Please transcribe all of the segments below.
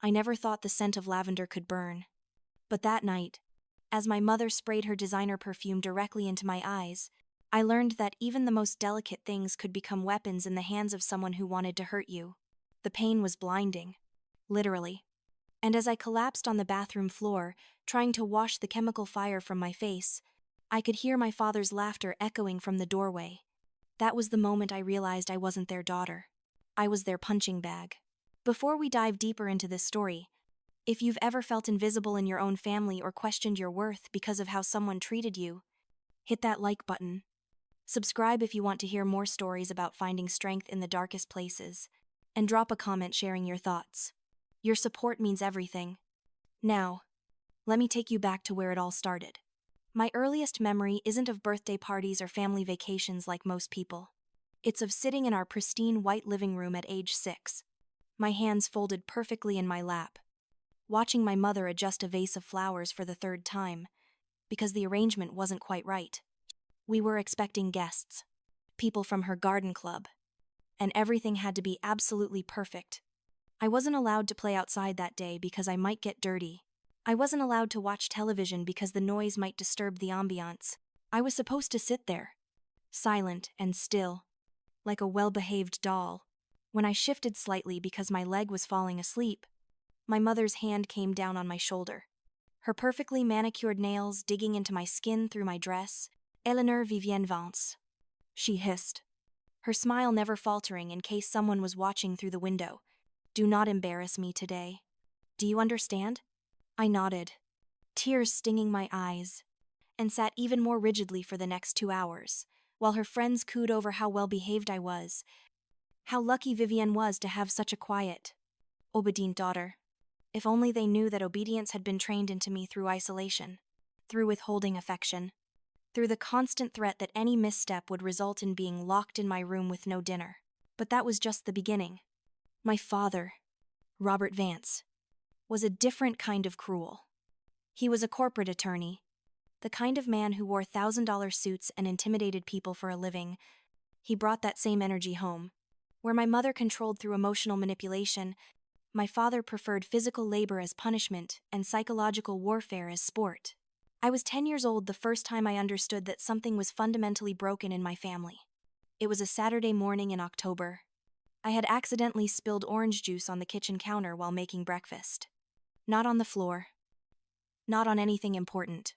I never thought the scent of lavender could burn. But that night, as my mother sprayed her designer perfume directly into my eyes, I learned that even the most delicate things could become weapons in the hands of someone who wanted to hurt you. The pain was blinding. Literally. And as I collapsed on the bathroom floor, trying to wash the chemical fire from my face, I could hear my father's laughter echoing from the doorway. That was the moment I realized I wasn't their daughter. I was their punching bag. Before we dive deeper into this story, if you've ever felt invisible in your own family or questioned your worth because of how someone treated you, hit that like button. Subscribe if you want to hear more stories about finding strength in the darkest places, and drop a comment sharing your thoughts. Your support means everything. Now, let me take you back to where it all started. My earliest memory isn't of birthday parties or family vacations like most people. It's of sitting in our pristine white living room at age 6, my hands folded perfectly in my lap, watching my mother adjust a vase of flowers for the third time, because the arrangement wasn't quite right. We were expecting guests, people from her garden club, and everything had to be absolutely perfect. I wasn't allowed to play outside that day because I might get dirty. I wasn't allowed to watch television because the noise might disturb the ambiance. I was supposed to sit there, silent and still, like a well-behaved doll. When I shifted slightly because my leg was falling asleep, my mother's hand came down on my shoulder. Her perfectly manicured nails digging into my skin through my dress. Eleanor Vivienne Vance, she hissed, her smile never faltering in case someone was watching through the window. Do not embarrass me today. Do you understand? I nodded, tears stinging my eyes, and sat even more rigidly for the next 2 hours, while her friends cooed over how well-behaved I was, how lucky Vivienne was to have such a quiet, obedient daughter. If only they knew that obedience had been trained into me through isolation, through withholding affection, through the constant threat that any misstep would result in being locked in my room with no dinner. But that was just the beginning. My father, Robert Vance, was a different kind of cruel. He was a corporate attorney, the kind of man who wore $1,000 suits and intimidated people for a living. He brought that same energy home. Where my mother controlled through emotional manipulation, my father preferred physical labor as punishment and psychological warfare as sport. I was 10 years old the first time I understood that something was fundamentally broken in my family. It was a Saturday morning in October. I had accidentally spilled orange juice on the kitchen counter while making breakfast. Not on the floor. Not on anything important.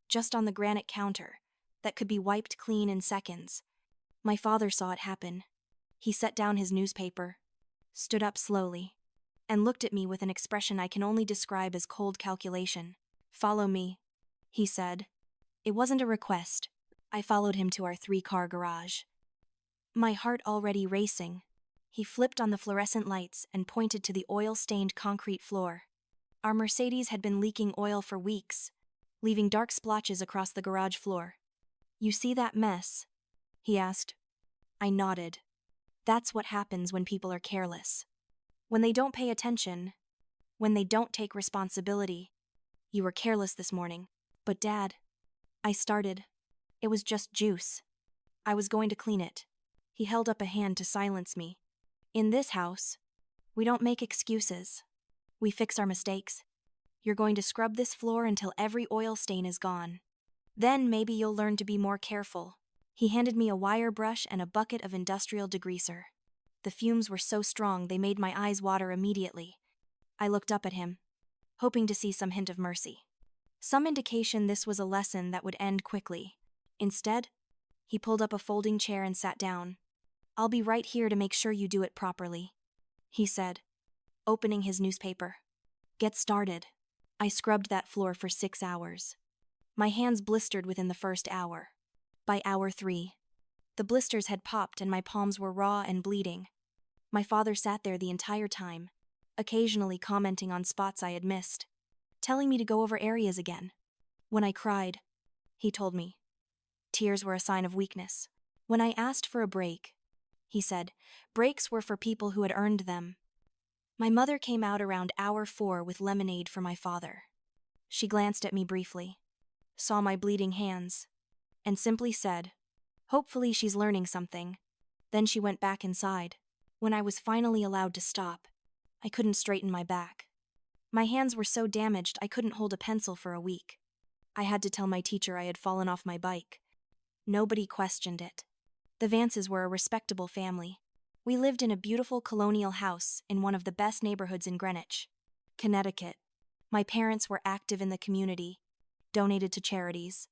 Just on the granite counter that could be wiped clean in seconds. My father saw it happen. He set down his newspaper, stood up slowly, and looked at me with an expression I can only describe as cold calculation. "Follow me," he said. It wasn't a request. I followed him to our 3-car garage. My heart already racing. He flipped on the fluorescent lights and pointed to the oil-stained concrete floor. Our Mercedes had been leaking oil for weeks, leaving dark splotches across the garage floor. "You see that mess?" he asked. I nodded. That's what happens when people are careless. When they don't pay attention. When they don't take responsibility. "You were careless this morning." "But Dad," I started. "It was just juice. I was going to clean it." He held up a hand to silence me. "In this house, we don't make excuses. We fix our mistakes. You're going to scrub this floor until every oil stain is gone. Then maybe you'll learn to be more careful." He handed me a wire brush and a bucket of industrial degreaser. The fumes were so strong they made my eyes water immediately. I looked up at him, hoping to see some hint of mercy. Some indication this was a lesson that would end quickly. Instead, he pulled up a folding chair and sat down. "I'll be right here to make sure you do it properly," he said, opening his newspaper. "Get started." I scrubbed that floor for 6 hours. My hands blistered within the first hour. By hour 3, the blisters had popped and my palms were raw and bleeding. My father sat there the entire time, occasionally commenting on spots I had missed, telling me to go over areas again. When I cried, he told me, tears were a sign of weakness. When I asked for a break, he said, breaks were for people who had earned them. My mother came out around hour 4 with lemonade for my father. She glanced at me briefly, saw my bleeding hands, and simply said, "Hopefully she's learning something." Then she went back inside. When I was finally allowed to stop, I couldn't straighten my back. My hands were so damaged I couldn't hold a pencil for a week. I had to tell my teacher I had fallen off my bike. Nobody questioned it. The Vances were a respectable family. We lived in a beautiful colonial house in one of the best neighborhoods in Greenwich, Connecticut. My parents were active in the community, donated to charities,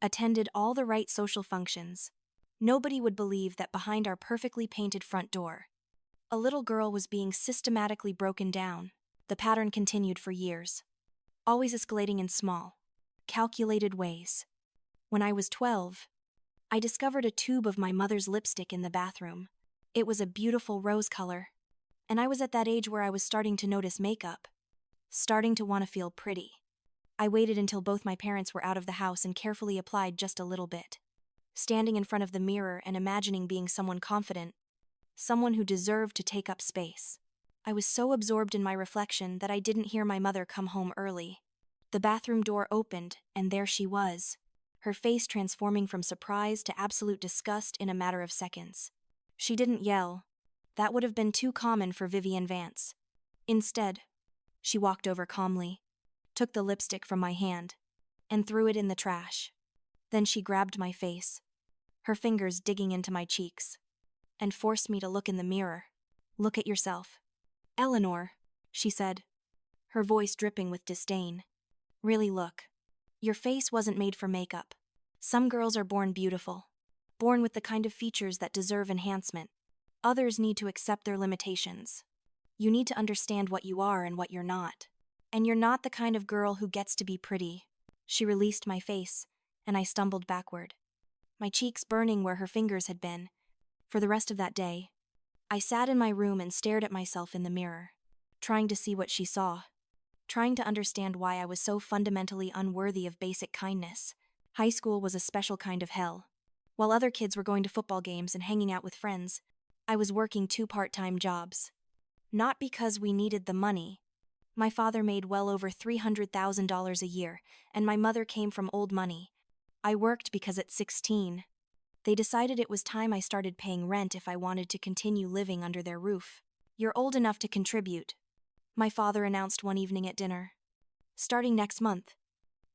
attended all the right social functions. Nobody would believe that behind our perfectly painted front door, a little girl was being systematically broken down. The pattern continued for years, always escalating in small, calculated ways. When I was 12, I discovered a tube of my mother's lipstick in the bathroom. It was a beautiful rose color, and I was at that age where I was starting to notice makeup, starting to want to feel pretty. I waited until both my parents were out of the house and carefully applied just a little bit, standing in front of the mirror and imagining being someone confident, someone who deserved to take up space. I was so absorbed in my reflection that I didn't hear my mother come home early. The bathroom door opened, and there she was, her face transforming from surprise to absolute disgust in a matter of seconds. She didn't yell. That would have been too common for Vivian Vance. Instead, she walked over calmly, took the lipstick from my hand, and threw it in the trash. Then she grabbed my face, her fingers digging into my cheeks, and forced me to look in the mirror. "Look at yourself." "Eleanor," she said, her voice dripping with disdain. "Really look. Your face wasn't made for makeup. Some girls are born beautiful, born with the kind of features that deserve enhancement. Others need to accept their limitations. You need to understand what you are and what you're not. And you're not the kind of girl who gets to be pretty." She released my face, and I stumbled backward, my cheeks burning where her fingers had been. For the rest of that day, I sat in my room and stared at myself in the mirror, trying to see what she saw, trying to understand why I was so fundamentally unworthy of basic kindness. High school was a special kind of hell. While other kids were going to football games and hanging out with friends, I was working 2 part-time jobs. Not because we needed the money. My father made well over $300,000 a year, and my mother came from old money. I worked because at 16, they decided it was time I started paying rent if I wanted to continue living under their roof. "You're old enough to contribute," my father announced one evening at dinner. "Starting next month,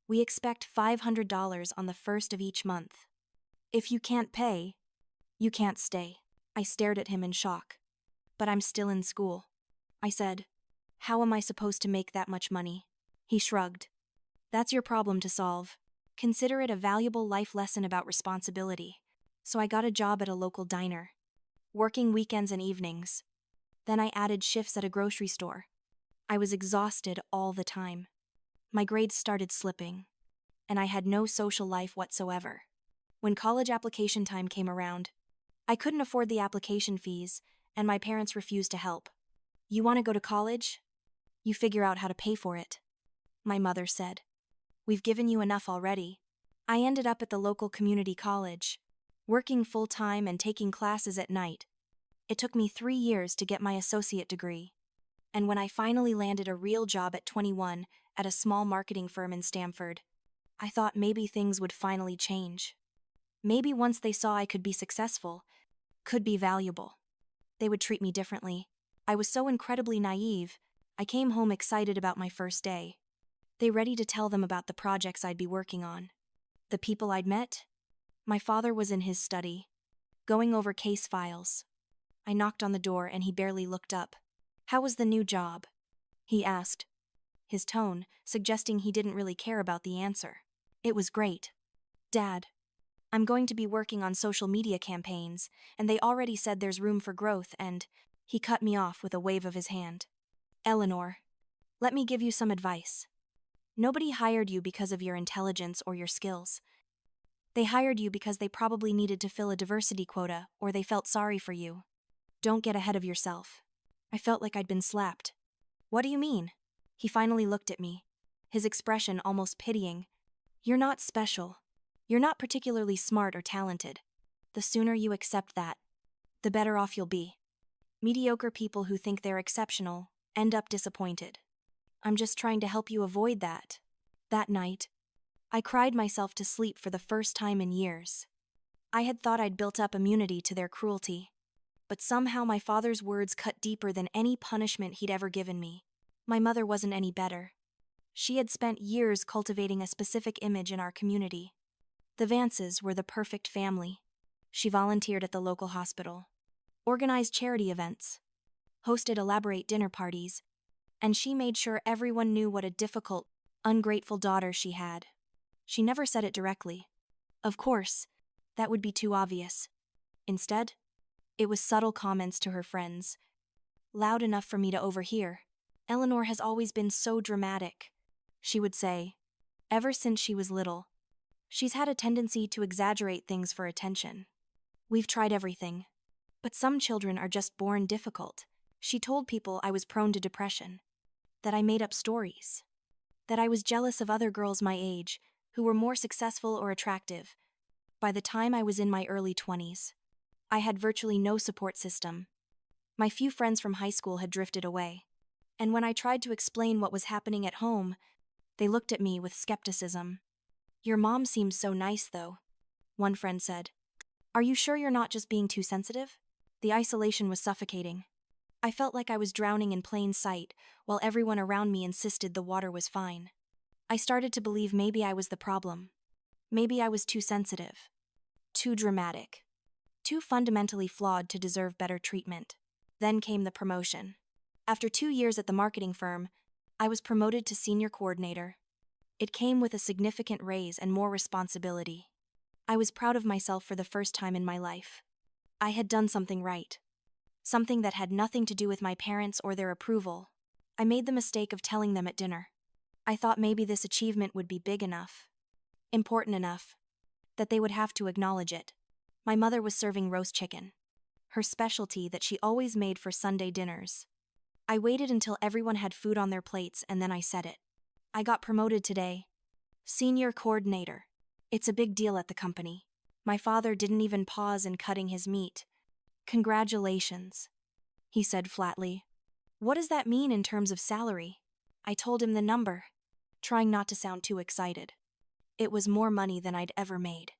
we expect $500 on the first of each month. If you can't pay, you can't stay." I stared at him in shock. "But I'm still in school," I said. "How am I supposed to make that much money?" He shrugged. "That's your problem to solve. Consider it a valuable life lesson about responsibility." So I got a job at a local diner, working weekends and evenings. Then I added shifts at a grocery store. I was exhausted all the time. My grades started slipping, and I had no social life whatsoever. When college application time came around, I couldn't afford the application fees, and my parents refused to help. "You want to go to college? You figure out how to pay for it," my mother said. "We've given you enough already." I ended up at the local community college, working full-time and taking classes at night. It took me 3 years to get my associate degree. And when I finally landed a real job at 21 at a small marketing firm in Stamford, I thought maybe things would finally change. Maybe once they saw I could be successful, could be valuable, they would treat me differently. I was so incredibly naive, I came home excited about my first day. They ready to tell them about the projects I'd be working on, the people I'd met. My father was in his study, going over case files. I knocked on the door and he barely looked up. "How was the new job?" he asked, his tone suggesting he didn't really care about the answer. "It was great, Dad. I'm going to be working on social media campaigns, and they already said there's room for growth and..." He cut me off with a wave of his hand. "Eleanor, let me give you some advice. Nobody hired you because of your intelligence or your skills. They hired you because they probably needed to fill a diversity quota or they felt sorry for you. Don't get ahead of yourself." I felt like I'd been slapped. "What do you mean?" He finally looked at me, his expression almost pitying. "You're not special. You're not particularly smart or talented. The sooner you accept that, the better off you'll be. Mediocre people who think they're exceptional end up disappointed. I'm just trying to help you avoid that." That night, I cried myself to sleep for the first time in years. I had thought I'd built up immunity to their cruelty, but somehow my father's words cut deeper than any punishment he'd ever given me. My mother wasn't any better. She had spent years cultivating a specific image in our community. The Vances were the perfect family. She volunteered at the local hospital, organized charity events, hosted elaborate dinner parties, and she made sure everyone knew what a difficult, ungrateful daughter she had. She never said it directly. Of course, that would be too obvious. Instead, it was subtle comments to her friends, loud enough for me to overhear. "Eleanor has always been so dramatic," she would say. "Ever since she was little, she's had a tendency to exaggerate things for attention. We've tried everything, but some children are just born difficult." She told people I was prone to depression, that I made up stories, that I was jealous of other girls my age who were more successful or attractive. By the time I was in my early 20s, I had virtually no support system. My few friends from high school had drifted away, and when I tried to explain what was happening at home, they looked at me with skepticism. "Your mom seems so nice, though," one friend said. "Are you sure you're not just being too sensitive?" The isolation was suffocating. I felt like I was drowning in plain sight, while everyone around me insisted the water was fine. I started to believe maybe I was the problem. Maybe I was too sensitive, too dramatic, too fundamentally flawed to deserve better treatment. Then came the promotion. After 2 years at the marketing firm, I was promoted to senior coordinator. It came with a significant raise and more responsibility. I was proud of myself for the first time in my life. I had done something right. Something that had nothing to do with my parents or their approval. I made the mistake of telling them at dinner. I thought maybe this achievement would be big enough, important enough, that they would have to acknowledge it. My mother was serving roast chicken, her specialty that she always made for Sunday dinners. I waited until everyone had food on their plates and then I said it. "I got promoted today. Senior coordinator. It's a big deal at the company." My father didn't even pause in cutting his meat. "Congratulations," he said flatly. "What does that mean in terms of salary?" I told him the number, trying not to sound too excited. It was more money than I'd ever made.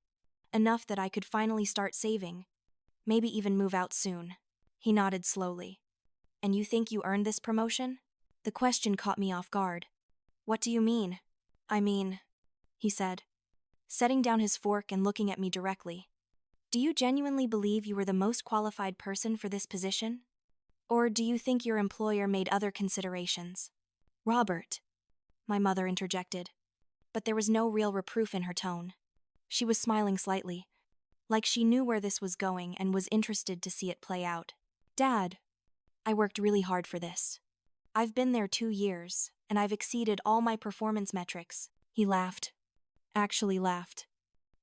Enough that I could finally start saving, maybe even move out soon. He nodded slowly. "And you think you earned this promotion?" The question caught me off guard. "What do you mean?" "I mean," he said, setting down his fork and looking at me directly. "Do you genuinely believe you were the most qualified person for this position? Or do you think your employer made other considerations?" "Robert," my mother interjected, but there was no real reproof in her tone. She was smiling slightly, like she knew where this was going and was interested to see it play out. "Dad, I worked really hard for this. I've been there 2 years, and I've exceeded all my performance metrics." He laughed. Actually laughed.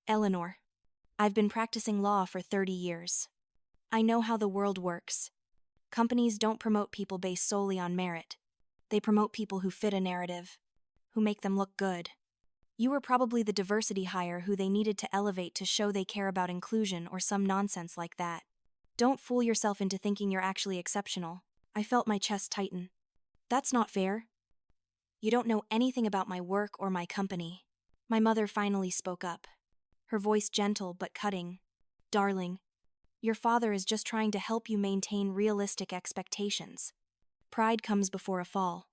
"Eleanor, I've been practicing law for 30 years. I know how the world works. Companies don't promote people based solely on merit. They promote people who fit a narrative, who make them look good. You were probably the diversity hire who they needed to elevate to show they care about inclusion or some nonsense like that. Don't fool yourself into thinking you're actually exceptional." I felt my chest tighten. "That's not fair. You don't know anything about my work or my company." My mother finally spoke up, her voice gentle but cutting. "Darling, your father is just trying to help you maintain realistic expectations. Pride comes before a fall,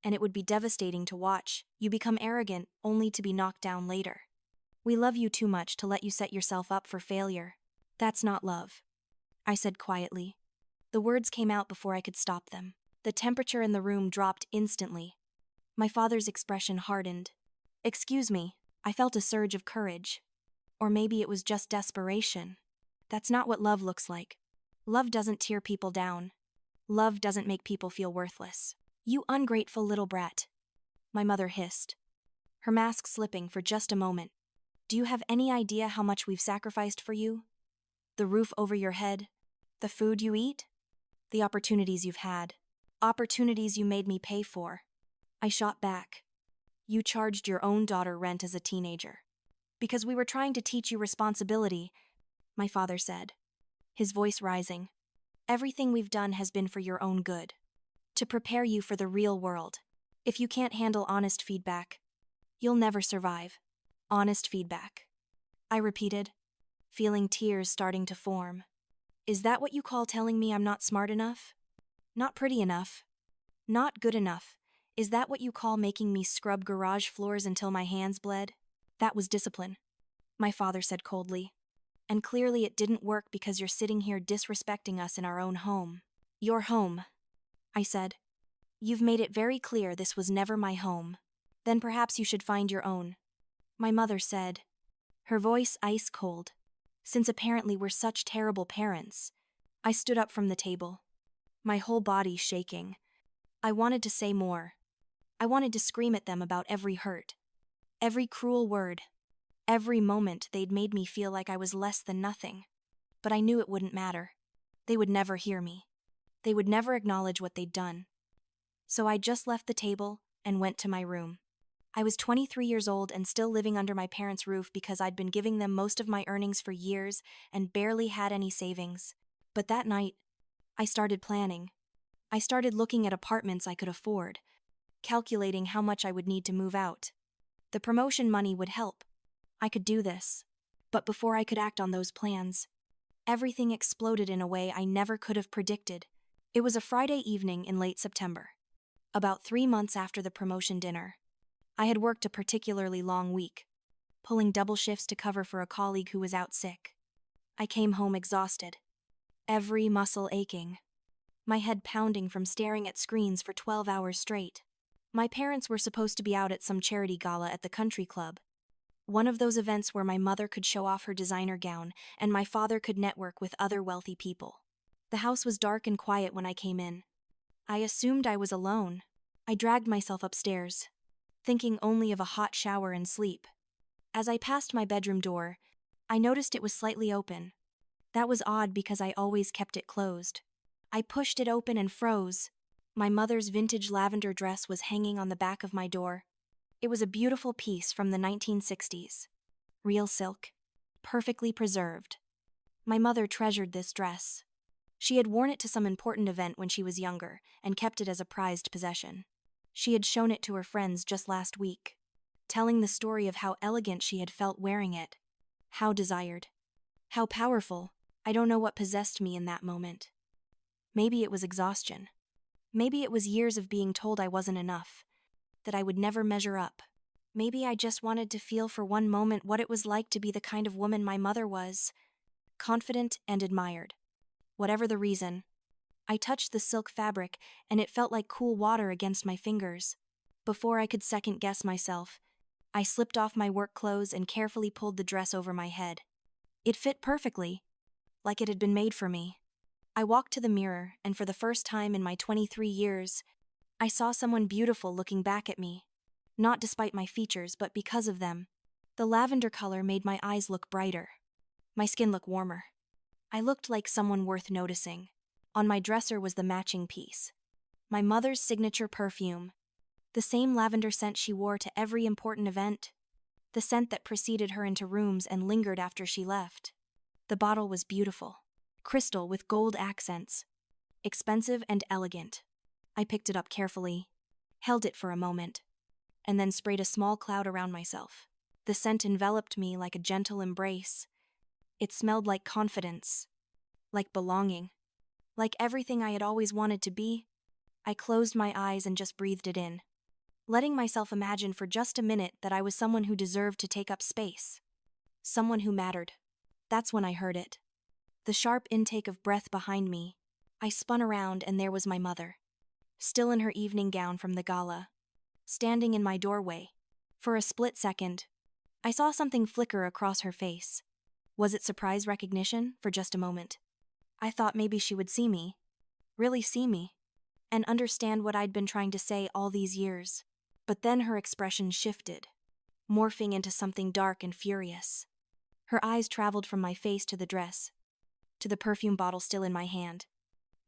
and it would be devastating to watch you become arrogant only to be knocked down later. We love you too much to let you set yourself up for failure. That's not love," I said quietly. The words came out before I could stop them. The temperature in the room dropped instantly. My father's expression hardened. "Excuse me," I felt a surge of courage. Or maybe it was just desperation. That's not what love looks like. Love doesn't tear people down. Love doesn't make people feel worthless. "You ungrateful little brat," my mother hissed, her mask slipping for just a moment. "Do you have any idea how much we've sacrificed for you? The roof over your head, the food you eat, the opportunities you've had, opportunities you made me pay for." I shot back. "You charged your own daughter rent as a teenager. Because we were trying to teach you responsibility," my father said, his voice rising. "Everything we've done has been for your own good. To prepare you for the real world. If you can't handle honest feedback, you'll never survive." "Honest feedback," I repeated, feeling tears starting to form. "Is that what you call telling me I'm not smart enough? Not pretty enough? Not good enough? Is that what you call making me scrub garage floors until my hands bled? That was discipline, my father said coldly. And clearly it didn't work because you're sitting here disrespecting us in our own home. Your home, I said. You've made it very clear this was never my home. Then perhaps you should find your own, my mother said, her voice ice cold. Since apparently we're such terrible parents, I stood up from the table, my whole body shaking. I wanted to say more. I wanted to scream at them about every hurt, every cruel word, every moment they'd made me feel like I was less than nothing. But I knew it wouldn't matter. They would never hear me. They would never acknowledge what they'd done. So I just left the table and went to my room. I was 23 years old and still living under my parents' roof because I'd been giving them most of my earnings for years and barely had any savings. But that night, I started planning. I started looking at apartments I could afford, calculating how much I would need to move out. The promotion money would help. I could do this. But before I could act on those plans, everything exploded in a way I never could have predicted. It was a Friday evening in late September, about 3 months after the promotion dinner. I had worked a particularly long week, pulling double shifts to cover for a colleague who was out sick. I came home exhausted, every muscle aching, my head pounding from staring at screens for 12 hours straight. My parents were supposed to be out at some charity gala at the country club, one of those events where my mother could show off her designer gown and my father could network with other wealthy people. The house was dark and quiet when I came in. I assumed I was alone. I dragged myself upstairs, thinking only of a hot shower and sleep. As I passed my bedroom door, I noticed it was slightly open. That was odd because I always kept it closed. I pushed it open and froze. My mother's vintage lavender dress was hanging on the back of my door. It was a beautiful piece from the 1960s. Real silk, perfectly preserved. My mother treasured this dress. She had worn it to some important event when she was younger and kept it as a prized possession. She had shown it to her friends just last week, telling the story of how elegant she had felt wearing it, how desired, how powerful. I don't know what possessed me in that moment. Maybe it was exhaustion. Maybe it was years of being told I wasn't enough, that I would never measure up. Maybe I just wanted to feel for one moment what it was like to be the kind of woman my mother was, confident and admired. Whatever the reason, I touched the silk fabric and it felt like cool water against my fingers. Before I could second-guess myself, I slipped off my work clothes and carefully pulled the dress over my head. It fit perfectly, like it had been made for me. I walked to the mirror, and for the first time in my 23 years, I saw someone beautiful looking back at me. Not despite my features, but because of them. The lavender color made my eyes look brighter. My skin look warmer. I looked like someone worth noticing. On my dresser was the matching piece. My mother's signature perfume. The same lavender scent she wore to every important event. The scent that preceded her into rooms and lingered after she left. The bottle was beautiful. Crystal with gold accents. Expensive and elegant. I picked it up carefully, held it for a moment, and then sprayed a small cloud around myself. The scent enveloped me like a gentle embrace. It smelled like confidence, like belonging, like everything I had always wanted to be. I closed my eyes and just breathed it in, letting myself imagine for just a minute that I was someone who deserved to take up space, someone who mattered. That's when I heard it. The sharp intake of breath behind me. I spun around and there was my mother, still in her evening gown from the gala, standing in my doorway. For a split second, I saw something flicker across her face. Was it surprise recognition? For just a moment, I thought maybe she would see me, really see me, and understand what I'd been trying to say all these years. But then her expression shifted, morphing into something dark and furious. Her eyes traveled from my face to the dress, to the perfume bottle still in my hand,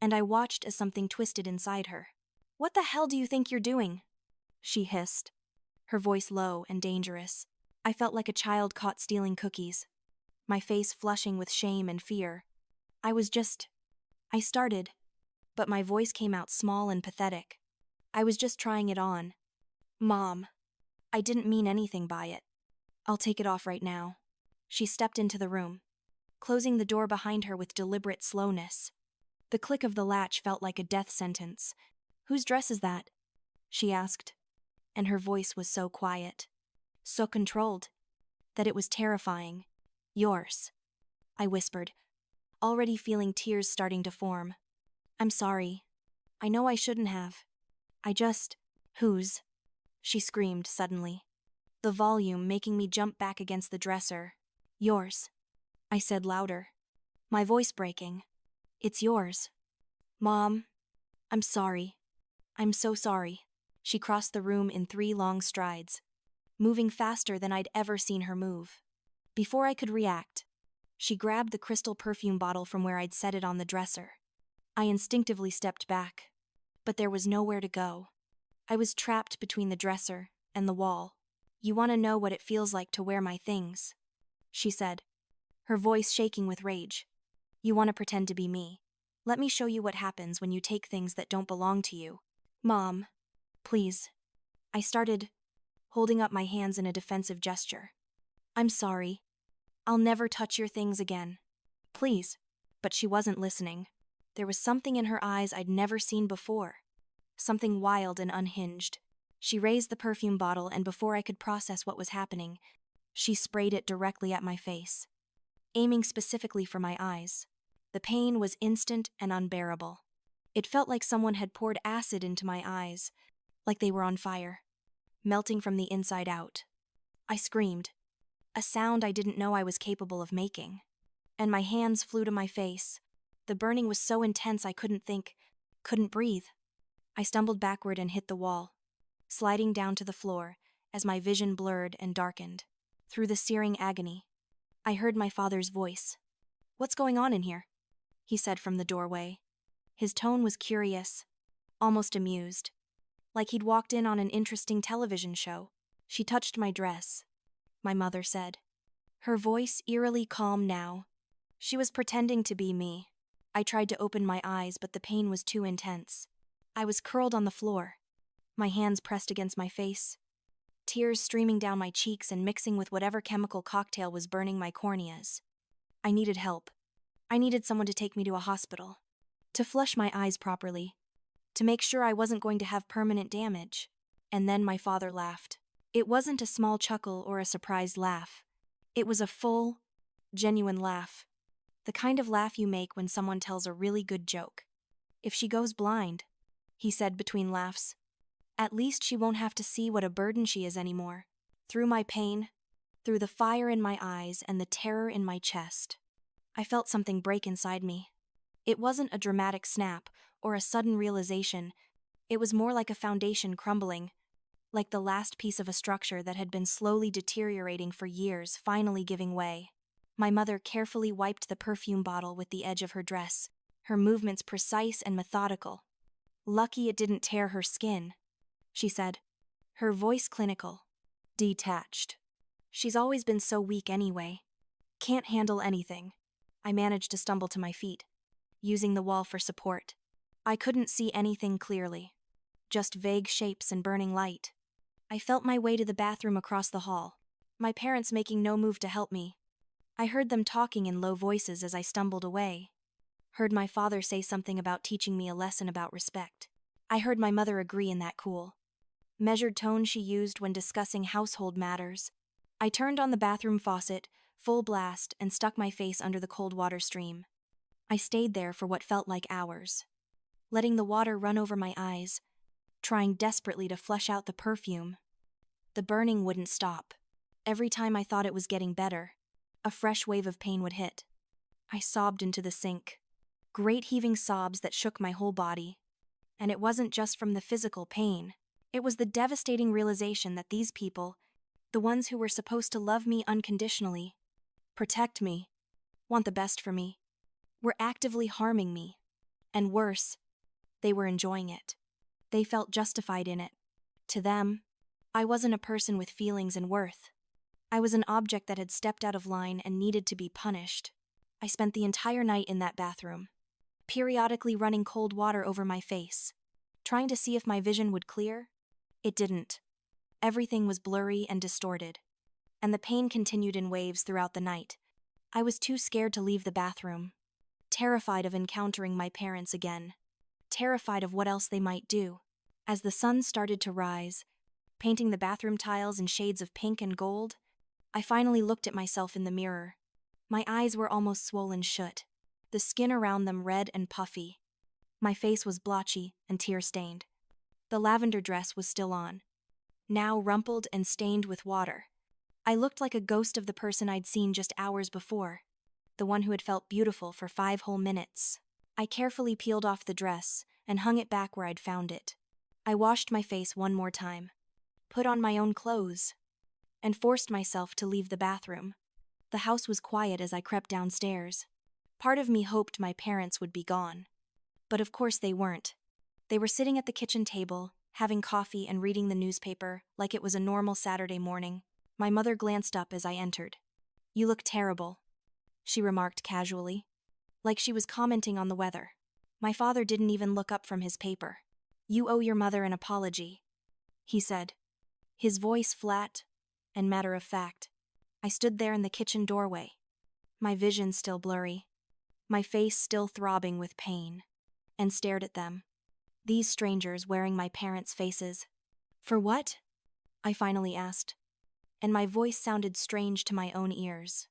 and I watched as something twisted inside her. "What the hell do you think you're doing?" she hissed, her voice low and dangerous. I felt like a child caught stealing cookies, my face flushing with shame and fear. I started, but my voice came out small and pathetic. I was just trying it on. "Mom, I didn't mean anything by it. I'll take it off right now." She stepped into the room, closing the door behind her with deliberate slowness. The click of the latch felt like a death sentence. "Whose dress is that?" she asked, and her voice was so quiet, so controlled, that it was terrifying. Yours, I whispered, already feeling tears starting to form. I'm sorry. I know I shouldn't have. I just… Whose? She screamed suddenly, the volume making me jump back against the dresser. Yours, I said louder, my voice breaking. It's yours. Mom, I'm sorry. I'm so sorry. She crossed the room in 3 long strides, moving faster than I'd ever seen her move. Before I could react, she grabbed the crystal perfume bottle from where I'd set it on the dresser. I instinctively stepped back, but there was nowhere to go. I was trapped between the dresser and the wall. You want to know what it feels like to wear my things? She said, her voice shaking with rage. You want to pretend to be me? Let me show you what happens when you take things that don't belong to you. Mom, please. I started, holding up my hands in a defensive gesture. I'm sorry. I'll never touch your things again. Please. But she wasn't listening. There was something in her eyes I'd never seen before. Something wild and unhinged. She raised the perfume bottle, and before I could process what was happening, she sprayed it directly at my face, aiming specifically for my eyes. The pain was instant and unbearable. It felt like someone had poured acid into my eyes, like they were on fire, melting from the inside out. I screamed, a sound I didn't know I was capable of making, and my hands flew to my face. The burning was so intense I couldn't think, couldn't breathe. I stumbled backward and hit the wall, sliding down to the floor as my vision blurred and darkened. Through the searing agony, I heard my father's voice. What's going on in here? He said from the doorway. His tone was curious, almost amused, like he'd walked in on an interesting television show. She touched my dress, my mother said, her voice eerily calm now. She was pretending to be me. I tried to open my eyes, but the pain was too intense. I was curled on the floor, my hands pressed against my face, tears streaming down my cheeks and mixing with whatever chemical cocktail was burning my corneas. I needed help. I needed someone to take me to a hospital, to flush my eyes properly, to make sure I wasn't going to have permanent damage. And then my father laughed. It wasn't a small chuckle or a surprised laugh. It was a full, genuine laugh. The kind of laugh you make when someone tells a really good joke. If she goes blind, he said between laughs, at least she won't have to see what a burden she is anymore. Through my pain, through the fire in my eyes and the terror in my chest, I felt something break inside me. It wasn't a dramatic snap or a sudden realization. It was more like a foundation crumbling, like the last piece of a structure that had been slowly deteriorating for years finally giving way. My mother carefully wiped the perfume bottle with the edge of her dress, her movements precise and methodical. Lucky it didn't tear her skin, she said, her voice clinical, detached. She's always been so weak anyway. Can't handle anything. I managed to stumble to my feet, using the wall for support. I couldn't see anything clearly, just vague shapes and burning light. I felt my way to the bathroom across the hall, my parents making no move to help me. I heard them talking in low voices as I stumbled away. Heard my father say something about teaching me a lesson about respect. I heard my mother agree in that cool, measured tone she used when discussing household matters. I turned on the bathroom faucet, full blast, and stuck my face under the cold water stream. I stayed there for what felt like hours, letting the water run over my eyes, trying desperately to flush out the perfume. The burning wouldn't stop. Every time I thought it was getting better, a fresh wave of pain would hit. I sobbed into the sink, great heaving sobs that shook my whole body. And it wasn't just from the physical pain. It was the devastating realization that these people, the ones who were supposed to love me unconditionally, protect me, want the best for me, were actively harming me. And worse, they were enjoying it. They felt justified in it. To them, I wasn't a person with feelings and worth. I was an object that had stepped out of line and needed to be punished. I spent the entire night in that bathroom, periodically running cold water over my face, trying to see if my vision would clear. It didn't. Everything was blurry and distorted, and the pain continued in waves throughout the night. I was too scared to leave the bathroom, terrified of encountering my parents again, terrified of what else they might do. As the sun started to rise, painting the bathroom tiles in shades of pink and gold, I finally looked at myself in the mirror. My eyes were almost swollen shut, the skin around them red and puffy. My face was blotchy and tear-stained. The lavender dress was still on, now rumpled and stained with water. I looked like a ghost of the person I'd seen just hours before, the one who had felt beautiful for 5 whole minutes. I carefully peeled off the dress and hung it back where I'd found it. I washed my face one more time, put on my own clothes, and forced myself to leave the bathroom. The house was quiet as I crept downstairs. Part of me hoped my parents would be gone. But of course they weren't. They were sitting at the kitchen table, having coffee and reading the newspaper like it was a normal Saturday morning. My mother glanced up as I entered. "You look terrible," she remarked casually, like she was commenting on the weather. My father didn't even look up from his paper. "You owe your mother an apology," he said, his voice flat and matter-of-fact. I stood there in the kitchen doorway, my vision still blurry, my face still throbbing with pain, and stared at them. These strangers wearing my parents' faces. "For what?" I finally asked, and my voice sounded strange to my own ears.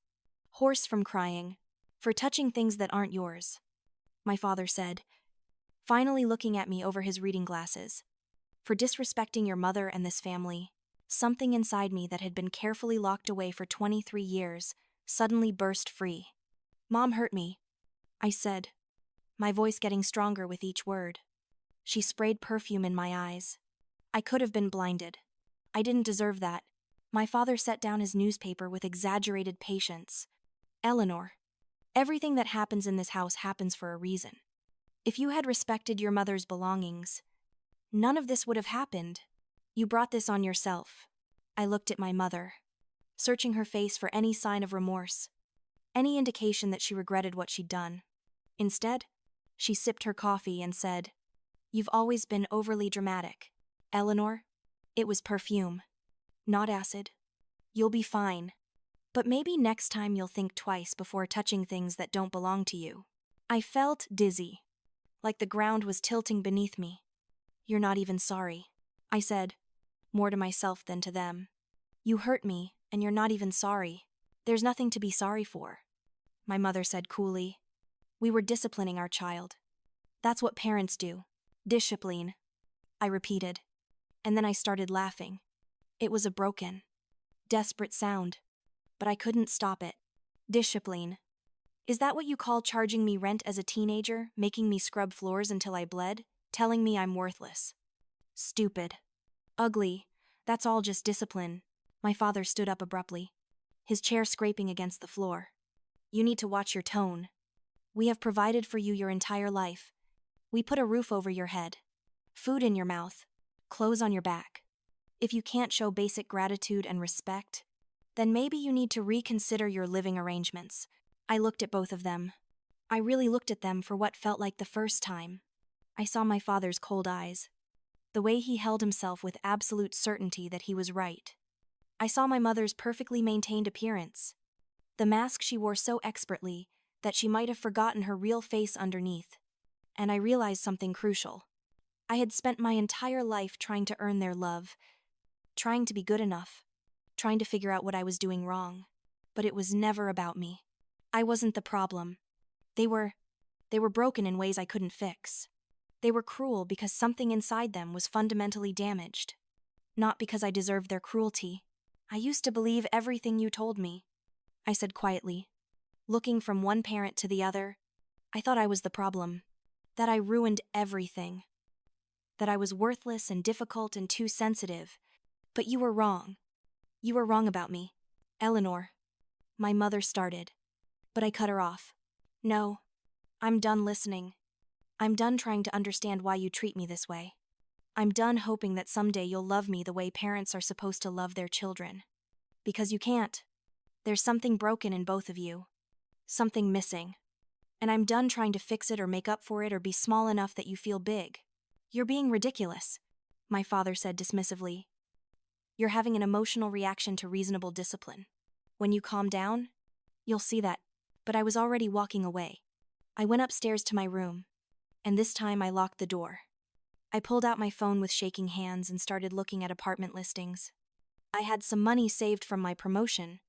"Hoarse from crying. For touching things that aren't yours," my father said, finally looking at me over his reading glasses. "For disrespecting your mother and this family." Something inside me that had been carefully locked away for 23 years suddenly burst free. "Mom hurt me," I said, my voice getting stronger with each word. She sprayed perfume in my eyes. I could have been blinded. I didn't deserve that. My father set down his newspaper with exaggerated patience. "Eleanor, everything that happens in this house happens for a reason. If you had respected your mother's belongings, none of this would have happened. You brought this on yourself." I looked at my mother, searching her face for any sign of remorse, any indication that she regretted what she'd done. Instead, she sipped her coffee and said, "You've always been overly dramatic, Eleanor. It was perfume, not acid. You'll be fine. But maybe next time you'll think twice before touching things that don't belong to you." I felt dizzy, like the ground was tilting beneath me. "You're not even sorry," I said, more to myself than to them. "You hurt me, and you're not even sorry. There's nothing to be sorry for," my mother said coolly. "We were disciplining our child. That's what parents do. Discipline," I repeated, and then I started laughing. It was a broken, desperate sound, but I couldn't stop it. "Discipline. Is that what you call charging me rent as a teenager, making me scrub floors until I bled, telling me I'm worthless? Stupid. Ugly. That's all just discipline." My father stood up abruptly, his chair scraping against the floor. "You need to watch your tone. We have provided for you your entire life. We put a roof over your head, food in your mouth, clothes on your back. If you can't show basic gratitude and respect, then maybe you need to reconsider your living arrangements." I looked at both of them. I really looked at them for what felt like the first time. I saw my father's cold eyes, the way he held himself with absolute certainty that he was right. I saw my mother's perfectly maintained appearance, the mask she wore so expertly that she might have forgotten her real face underneath. And I realized something crucial. I had spent my entire life trying to earn their love, trying to be good enough, trying to figure out what I was doing wrong. But it was never about me. I wasn't the problem. They were broken in ways I couldn't fix. They were cruel because something inside them was fundamentally damaged, not because I deserved their cruelty. "I used to believe everything you told me," I said quietly, looking from one parent to the other. "I thought I was the problem, that I ruined everything, that I was worthless and difficult and too sensitive. But you were wrong. You were wrong about me, Eleanor." My mother started, but I cut her off. "No, I'm done listening. I'm done trying to understand why you treat me this way. I'm done hoping that someday you'll love me the way parents are supposed to love their children. Because you can't. There's something broken in both of you. Something missing. And I'm done trying to fix it or make up for it or be small enough that you feel big. You're being ridiculous," my father said dismissively. "You're having an emotional reaction to reasonable discipline. When you calm down, you'll see that." But I was already walking away. I went upstairs to my room, and this time I locked the door. I pulled out my phone with shaking hands and started looking at apartment listings. I had some money saved from my promotion.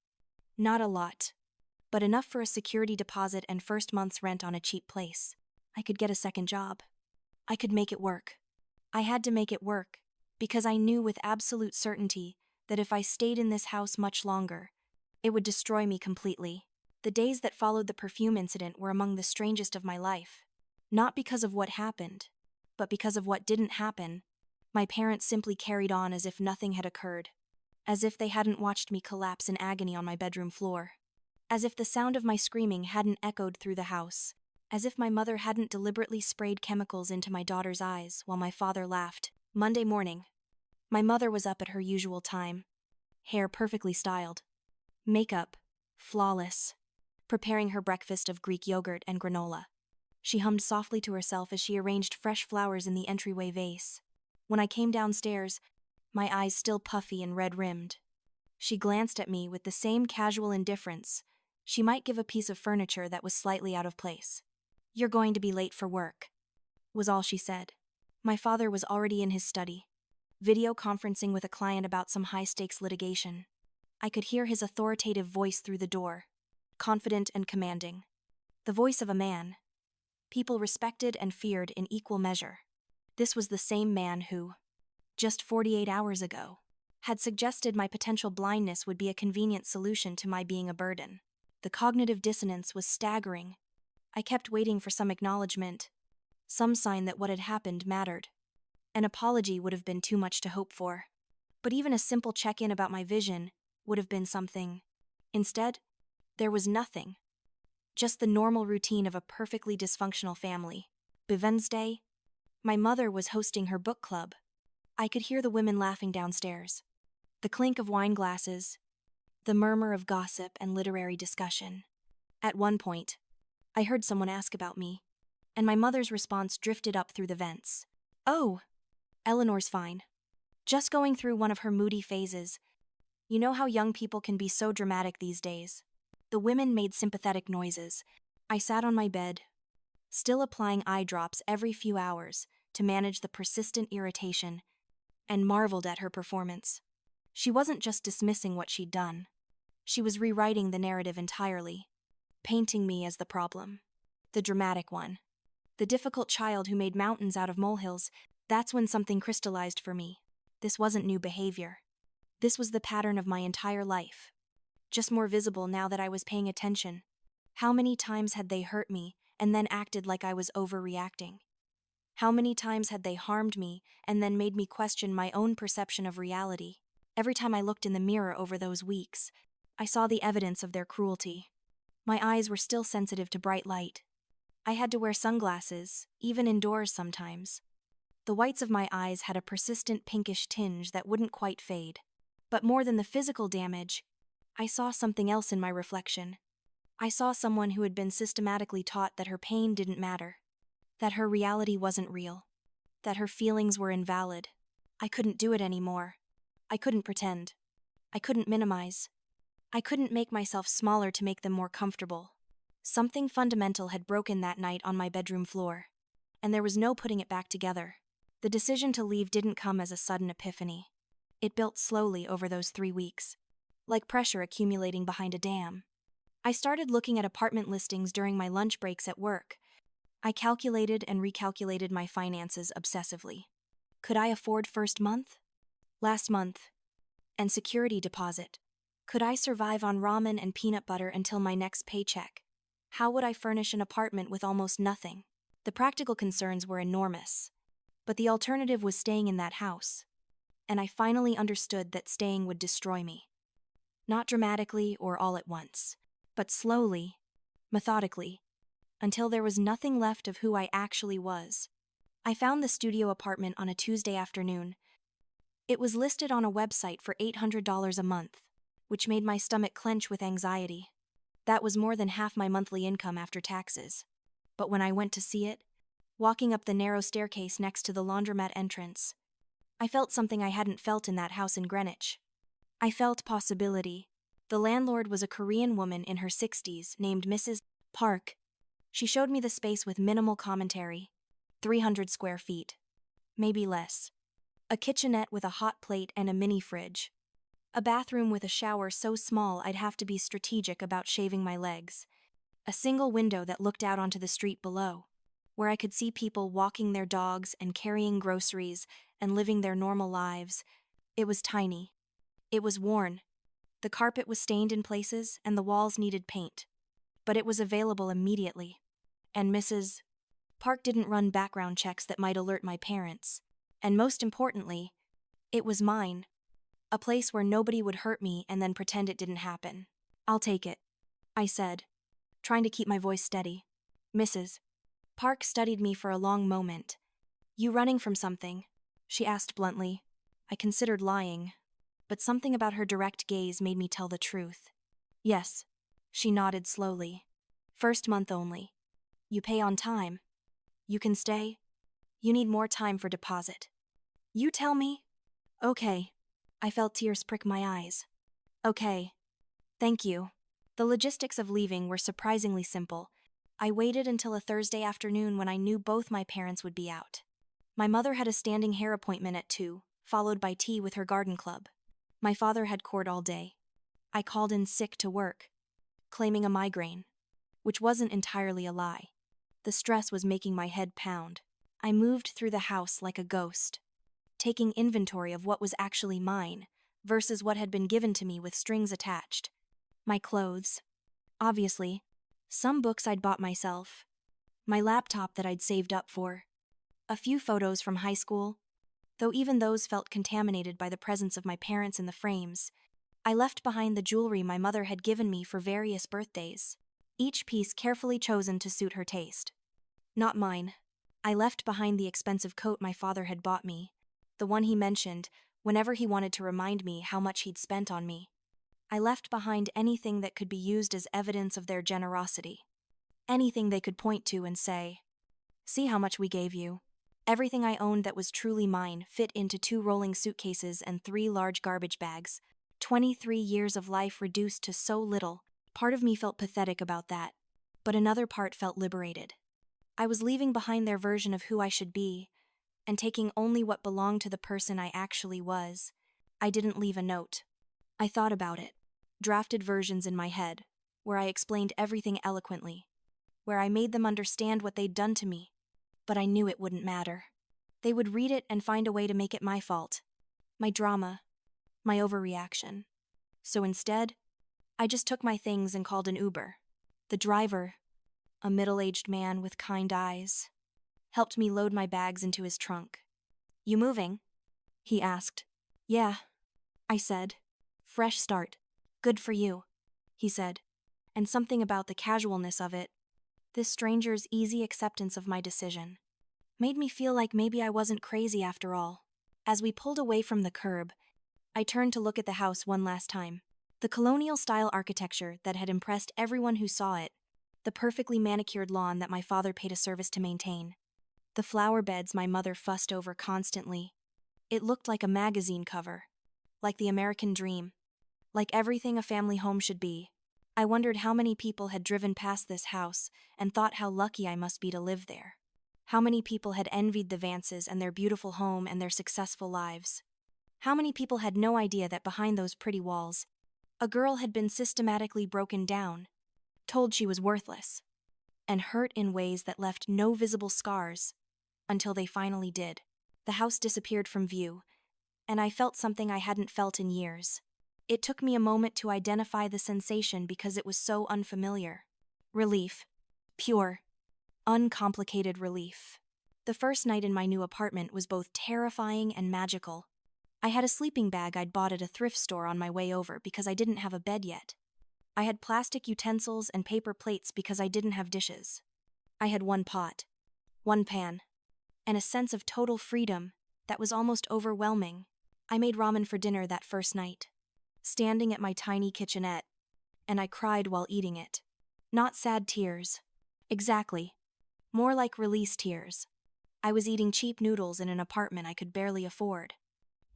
Not a lot, but enough for a security deposit and first month's rent on a cheap place. I could get a second job. I could make it work. I had to make it work, because I knew with absolute certainty that if I stayed in this house much longer, it would destroy me completely. The days that followed the perfume incident were among the strangest of my life. Not because of what happened, but because of what didn't happen. My parents simply carried on as if nothing had occurred, as if they hadn't watched me collapse in agony on my bedroom floor, as if the sound of my screaming hadn't echoed through the house, as if my mother hadn't deliberately sprayed chemicals into my daughter's eyes while my father laughed. Monday morning, my mother was up at her usual time, hair perfectly styled, makeup flawless, preparing her breakfast of Greek yogurt and granola. She hummed softly to herself as she arranged fresh flowers in the entryway vase. When I came downstairs, my eyes still puffy and red-rimmed, she glanced at me with the same casual indifference she might give a piece of furniture that was slightly out of place. "You're going to be late for work," was all she said. My father was already in his study, video conferencing with a client about some high-stakes litigation. I could hear his authoritative voice through the door, confident and commanding. The voice of a man people respected and feared in equal measure. This was the same man who, just 48 hours ago, had suggested my potential blindness would be a convenient solution to my being a burden. The cognitive dissonance was staggering. I kept waiting for some acknowledgement, some sign that what had happened mattered. An apology would have been too much to hope for, but even a simple check-in about my vision would have been something. Instead, there was nothing. Just the normal routine of a perfectly dysfunctional family. Wednesday, my mother was hosting her book club. I could hear the women laughing downstairs, the clink of wine glasses, the murmur of gossip and literary discussion. At one point, I heard someone ask about me, and my mother's response drifted up through the vents. "Oh, Eleanor's fine. Just going through one of her moody phases. You know how young people can be so dramatic these days." The women made sympathetic noises. I sat on my bed, still applying eye drops every few hours to manage the persistent irritation, and marveled at her performance. She wasn't just dismissing what she'd done. She was rewriting the narrative entirely, painting me as the problem, the dramatic one, the difficult child who made mountains out of molehills. That's when something crystallized for me. This wasn't new behavior. This was the pattern of my entire life, just more visible now that I was paying attention. How many times had they hurt me and then acted like I was overreacting? How many times had they harmed me and then made me question my own perception of reality? Every time I looked in the mirror over those weeks, I saw the evidence of their cruelty. My eyes were still sensitive to bright light. I had to wear sunglasses, even indoors sometimes. The whites of my eyes had a persistent pinkish tinge that wouldn't quite fade. But more than the physical damage, I saw something else in my reflection. I saw someone who had been systematically taught that her pain didn't matter, that her reality wasn't real, that her feelings were invalid. I couldn't do it anymore. I couldn't pretend. I couldn't minimize. I couldn't make myself smaller to make them more comfortable. Something fundamental had broken that night on my bedroom floor, and there was no putting it back together. The decision to leave didn't come as a sudden epiphany. It built slowly over those 3 weeks, like pressure accumulating behind a dam. I started looking at apartment listings during my lunch breaks at work. I calculated and recalculated my finances obsessively. Could I afford first month, last month, and security deposit? Could I survive on ramen and peanut butter until my next paycheck? How would I furnish an apartment with almost nothing? The practical concerns were enormous, but the alternative was staying in that house, and I finally understood that staying would destroy me. Not dramatically or all at once, but slowly, methodically, until there was nothing left of who I actually was. I found the studio apartment on a Tuesday afternoon. It was listed on a website for $800 a month, which made my stomach clench with anxiety. That was more than half my monthly income after taxes. But when I went to see it, walking up the narrow staircase next to the laundromat entrance, I felt something I hadn't felt in that house in Greenwich. I felt possibility. The landlord was a Korean woman in her 60s named Mrs. Park. She showed me the space with minimal commentary, 300 square feet. maybe less. A kitchenette with a hot plate and a mini fridge. A bathroom with a shower so small I'd have to be strategic about shaving my legs. A single window that looked out onto the street below, where I could see people walking their dogs and carrying groceries and living their normal lives. It was tiny. It was worn. The carpet was stained in places and the walls needed paint. But it was available immediately. And Mrs. Park didn't run background checks that might alert my parents. And most importantly, it was mine. A place where nobody would hurt me and then pretend it didn't happen. I'll take it, I said, trying to keep my voice steady. Mrs. Park studied me for a long moment. You running from something? She asked bluntly. I considered lying, but something about her direct gaze made me tell the truth. Yes, she nodded slowly. First month only. You pay on time. You can stay. You need more time for deposit. You tell me? Okay. I felt tears prick my eyes. Okay. Thank you. The logistics of leaving were surprisingly simple. I waited until a Thursday afternoon when I knew both my parents would be out. My mother had a standing hair appointment at 2, followed by tea with her garden club. My father had court all day. I called in sick to work, claiming a migraine, which wasn't entirely a lie. The stress was making my head pound. I moved through the house like a ghost, taking inventory of what was actually mine versus what had been given to me with strings attached. My clothes. Obviously. Some books I'd bought myself. My laptop that I'd saved up for. A few photos from high school, though even those felt contaminated by the presence of my parents in the frames. I left behind the jewelry my mother had given me for various birthdays, each piece carefully chosen to suit her taste. Not mine. I left behind the expensive coat my father had bought me, the one he mentioned whenever he wanted to remind me how much he'd spent on me. I left behind anything that could be used as evidence of their generosity. Anything they could point to and say, "See how much we gave you." Everything I owned that was truly mine fit into 2 rolling suitcases and 3 large garbage bags. 23 years of life reduced to so little. Part of me felt pathetic about that, but another part felt liberated. I was leaving behind their version of who I should be, and taking only what belonged to the person I actually was. I didn't leave a note. I thought about it, drafted versions in my head, where I explained everything eloquently, where I made them understand what they'd done to me, but I knew it wouldn't matter. They would read it and find a way to make it my fault, my drama, my overreaction. So instead, I just took my things and called an Uber. The driver, a middle-aged man with kind eyes, helped me load my bags into his trunk. You moving? He asked. Yeah, I said. Fresh start. Good for you, he said. And something about the casualness of it, this stranger's easy acceptance of my decision, made me feel like maybe I wasn't crazy after all. As we pulled away from the curb, I turned to look at the house one last time. The colonial-style architecture that had impressed everyone who saw it, the perfectly manicured lawn that my father paid a service to maintain, the flower beds my mother fussed over constantly. It looked like a magazine cover, like the American dream, like everything a family home should be. I wondered how many people had driven past this house and thought how lucky I must be to live there. How many people had envied the Vances and their beautiful home and their successful lives. How many people had no idea that behind those pretty walls, a girl had been systematically broken down, told she was worthless, and hurt in ways that left no visible scars, until they finally did. The house disappeared from view, and I felt something I hadn't felt in years. It took me a moment to identify the sensation because it was so unfamiliar. Relief. Pure, uncomplicated relief. The first night in my new apartment was both terrifying and magical. I had a sleeping bag I'd bought at a thrift store on my way over because I didn't have a bed yet. I had plastic utensils and paper plates because I didn't have dishes. I had one pot, one pan, and a sense of total freedom that was almost overwhelming. I made ramen for dinner that first night, standing at my tiny kitchenette, and I cried while eating it. Not sad tears. Exactly. More like release tears. I was eating cheap noodles in an apartment I could barely afford.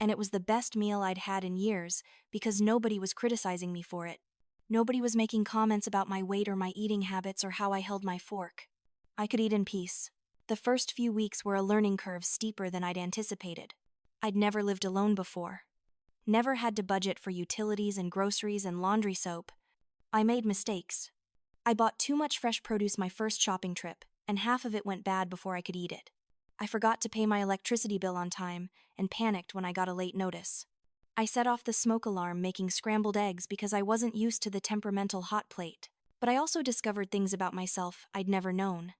And it was the best meal I'd had in years because nobody was criticizing me for it. Nobody was making comments about my weight or my eating habits or how I held my fork. I could eat in peace. The first few weeks were a learning curve steeper than I'd anticipated. I'd never lived alone before. Never had to budget for utilities and groceries and laundry soap. I made mistakes. I bought too much fresh produce my first shopping trip, and half of it went bad before I could eat it. I forgot to pay my electricity bill on time and panicked when I got a late notice. I set off the smoke alarm making scrambled eggs because I wasn't used to the temperamental hot plate. But I also discovered things about myself I'd never known.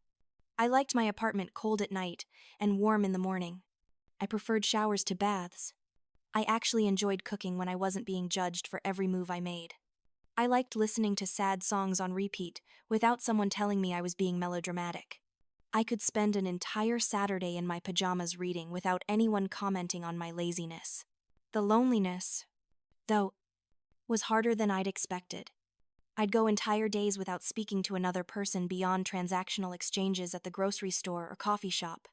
I liked my apartment cold at night and warm in the morning. I preferred showers to baths. I actually enjoyed cooking when I wasn't being judged for every move I made. I liked listening to sad songs on repeat without someone telling me I was being melodramatic. I could spend an entire Saturday in my pajamas reading without anyone commenting on my laziness. The loneliness, though, was harder than I'd expected. I'd go entire days without speaking to another person beyond transactional exchanges at the grocery store or coffee shop.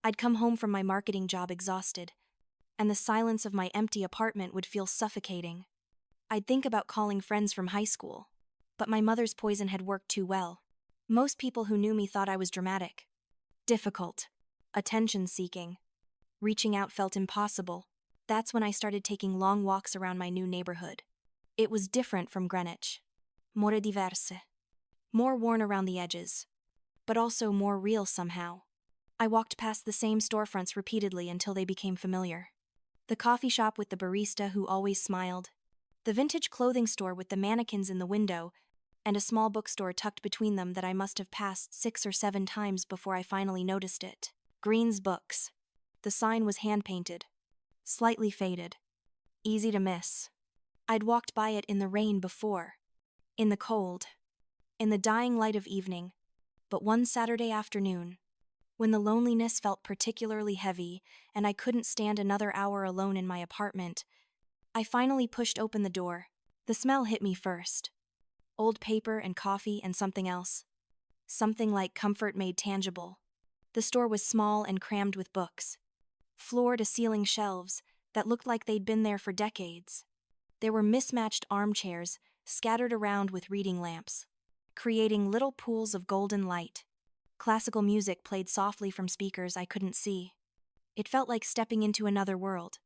I'd come home from my marketing job exhausted, and the silence of my empty apartment would feel suffocating. I'd think about calling friends from high school, but my mother's poison had worked too well. Most people who knew me thought I was dramatic, difficult, attention-seeking. Reaching out felt impossible. That's when I started taking long walks around my new neighborhood. It was different from Greenwich. More diverse. More worn around the edges, but also more real somehow. I walked past the same storefronts repeatedly until they became familiar. The coffee shop with the barista who always smiled, the vintage clothing store with the mannequins in the window, and a small bookstore tucked between them that I must have passed 6 or 7 times before I finally noticed it. Green's Books. The sign was hand-painted, slightly faded, easy to miss. I'd walked by it in the rain before, in the cold, in the dying light of evening, but one Saturday afternoon, when the loneliness felt particularly heavy and I couldn't stand another hour alone in my apartment, I finally pushed open the door. The smell hit me first. Old paper and coffee and something else. Something like comfort made tangible. The store was small and crammed with books. Floor-to-ceiling shelves that looked like they'd been there for decades. There were mismatched armchairs scattered around with reading lamps, creating little pools of golden light. Classical music played softly from speakers I couldn't see. It felt like stepping into another world,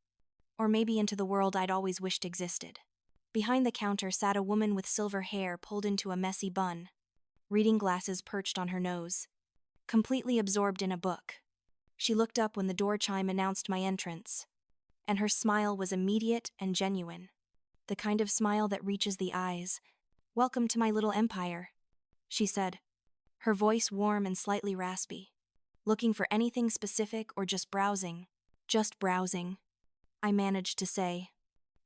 or maybe into the world I'd always wished existed. Behind the counter sat a woman with silver hair pulled into a messy bun, reading glasses perched on her nose, completely absorbed in a book. She looked up when the door chime announced my entrance, and her smile was immediate and genuine. The kind of smile that reaches the eyes. "Welcome to my little empire," she said, her voice warm and slightly raspy. "Looking for anything specific or just browsing?" "Just browsing," I managed to say,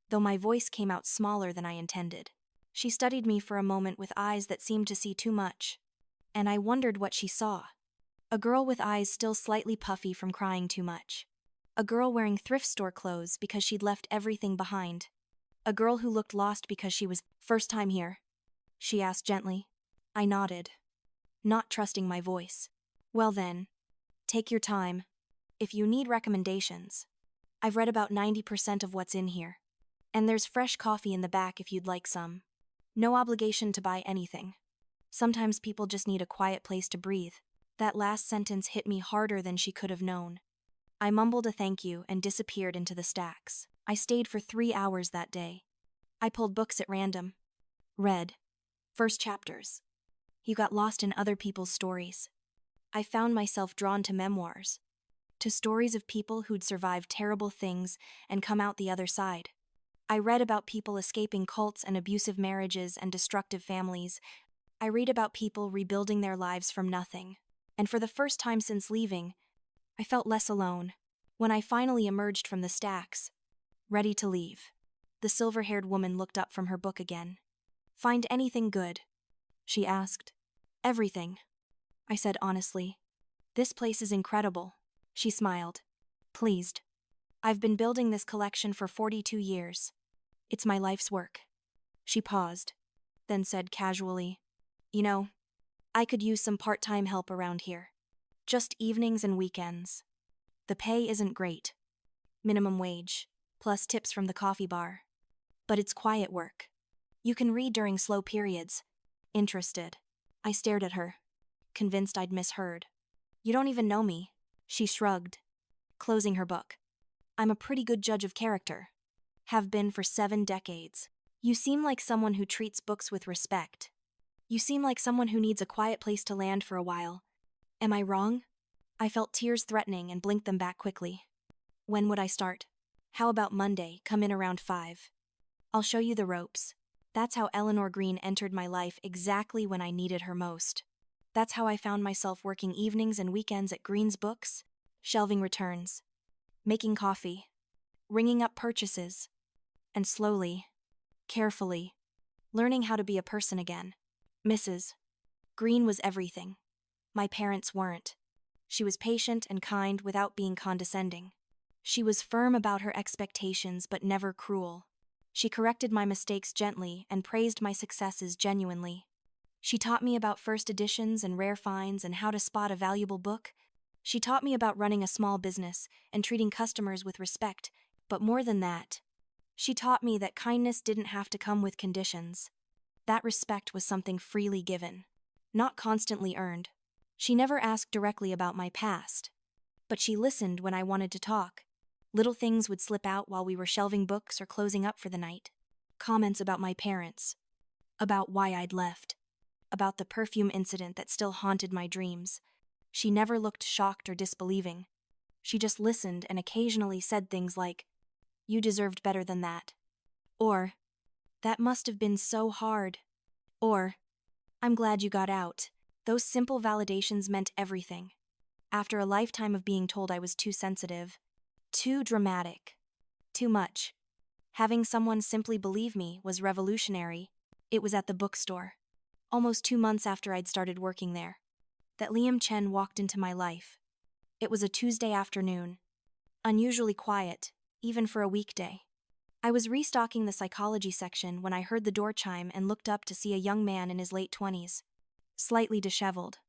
though my voice came out smaller than I intended. She studied me for a moment with eyes that seemed to see too much, and I wondered what she saw. A girl with eyes still slightly puffy from crying too much. A girl wearing thrift store clothes because she'd left everything behind. A girl who looked lost because she was first time here, she asked gently. I nodded, not trusting my voice. "Well then, take your time. If you need recommendations, I've read about 90% of what's in here. And there's fresh coffee in the back if you'd like some. No obligation to buy anything. Sometimes people just need a quiet place to breathe." That last sentence hit me harder than she could have known. I mumbled a thank you and disappeared into the stacks. I stayed for 3 hours that day. I pulled books at random. Read. First chapters. You got lost in other people's stories. I found myself drawn to memoirs. To stories of people who'd survived terrible things and come out the other side. I read about people escaping cults and abusive marriages and destructive families. I read about people rebuilding their lives from nothing. And for the first time since leaving, I felt less alone. When I finally emerged from the stacks, ready to leave, the silver-haired woman looked up from her book again. "Find anything good?" she asked. "Everything," I said honestly. "This place is incredible." She smiled, pleased. "I've been building this collection for 42 years. It's my life's work." She paused, then said casually, "You know, I could use some part-time help around here. Just evenings and weekends. The pay isn't great. Minimum wage, plus tips from the coffee bar. But it's quiet work. You can read during slow periods." Interested. I stared at her, convinced I'd misheard. You don't even know me. She shrugged, closing her book. I'm a pretty good judge of character. Have been for 7 decades. You seem like someone who treats books with respect. You seem like someone who needs a quiet place to land for a while. Am I wrong? I felt tears threatening and blinked them back quickly. When would I start? How about Monday? Come in around 5. I'll show you the ropes. That's how Eleanor Green entered my life exactly when I needed her most. That's how I found myself working evenings and weekends at Green's Books, shelving returns, making coffee, ringing up purchases, and slowly, carefully, learning how to be a person again. Mrs. Green was everything. My parents weren't. She was patient and kind without being condescending. She was firm about her expectations but never cruel. She corrected my mistakes gently and praised my successes genuinely. She taught me about first editions and rare finds and how to spot a valuable book. She taught me about running a small business and treating customers with respect, but more than that, she taught me that kindness didn't have to come with conditions. That respect was something freely given, not constantly earned. She never asked directly about my past, but she listened when I wanted to talk. Little things would slip out while we were shelving books or closing up for the night. Comments about my parents, about why I'd left, about the perfume incident that still haunted my dreams. She never looked shocked or disbelieving. She just listened and occasionally said things like, "You deserved better than that." Or, "That must have been so hard." Or, "I'm glad you got out." Those simple validations meant everything. After a lifetime of being told I was too sensitive, too dramatic, too much, having someone simply believe me was revolutionary. It was at the bookstore, almost 2 months after I'd started working there, that Liam Chen walked into my life. It was a Tuesday afternoon, unusually quiet, even for a weekday. I was restocking the psychology section when I heard the door chime and looked up to see a young man in his late 20s, slightly disheveled,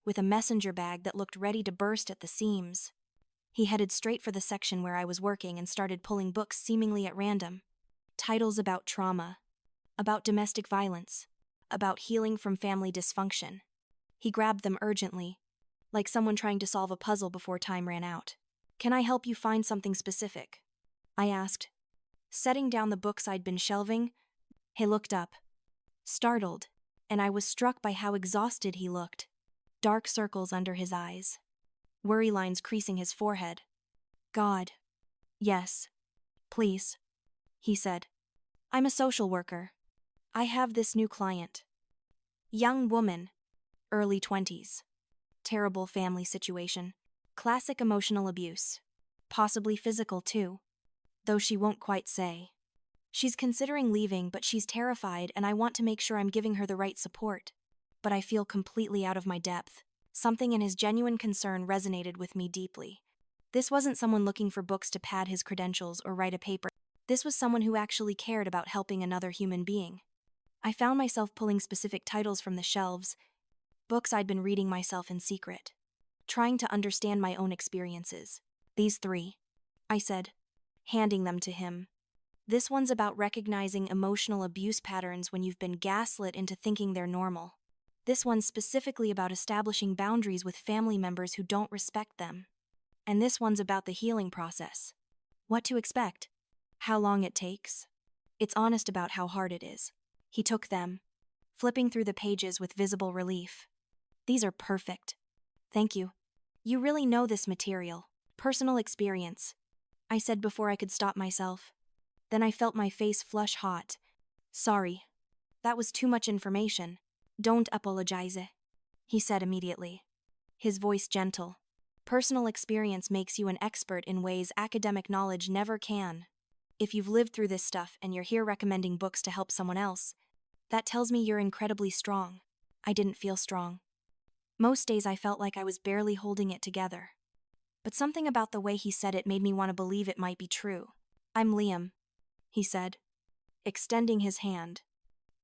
with a messenger bag that looked ready to burst at the seams. He headed straight for the section where I was working and started pulling books seemingly at random. Titles about trauma, about domestic violence, about healing from family dysfunction. He grabbed them urgently, like someone trying to solve a puzzle before time ran out. "Can I help you find something specific?" I asked, setting down the books I'd been shelving. He looked up, startled, and I was struck by how exhausted he looked. Dark circles under his eyes, worry lines creasing his forehead. "God. Yes. Please," he said. "I'm a social worker. I have this new client. Young woman, early 20s. Terrible family situation. Classic emotional abuse. Possibly physical too, though she won't quite say. She's considering leaving, but she's terrified, and I want to make sure I'm giving her the right support. But I feel completely out of my depth." Something in his genuine concern resonated with me deeply. This wasn't someone looking for books to pad his credentials or write a paper. This was someone who actually cared about helping another human being. I found myself pulling specific titles from the shelves, books I'd been reading myself in secret, trying to understand my own experiences. "These 3, I said, handing them to him. "This one's about recognizing emotional abuse patterns when you've been gaslit into thinking they're normal. This one's specifically about establishing boundaries with family members who don't respect them. And this one's about the healing process. What to expect, how long it takes. It's honest about how hard it is." He took them, flipping through the pages with visible relief. "These are perfect. Thank you. You really know this material. Personal experience," I said before I could stop myself. Then I felt my face flush hot. "Sorry. That was too much information." "Don't apologize," he said immediately, his voice gentle. "Personal experience makes you an expert in ways academic knowledge never can. If you've lived through this stuff and you're here recommending books to help someone else, that tells me you're incredibly strong." I didn't feel strong. Most days I felt like I was barely holding it together. But something about the way he said it made me want to believe it might be true. "I'm Liam," he said, extending his hand.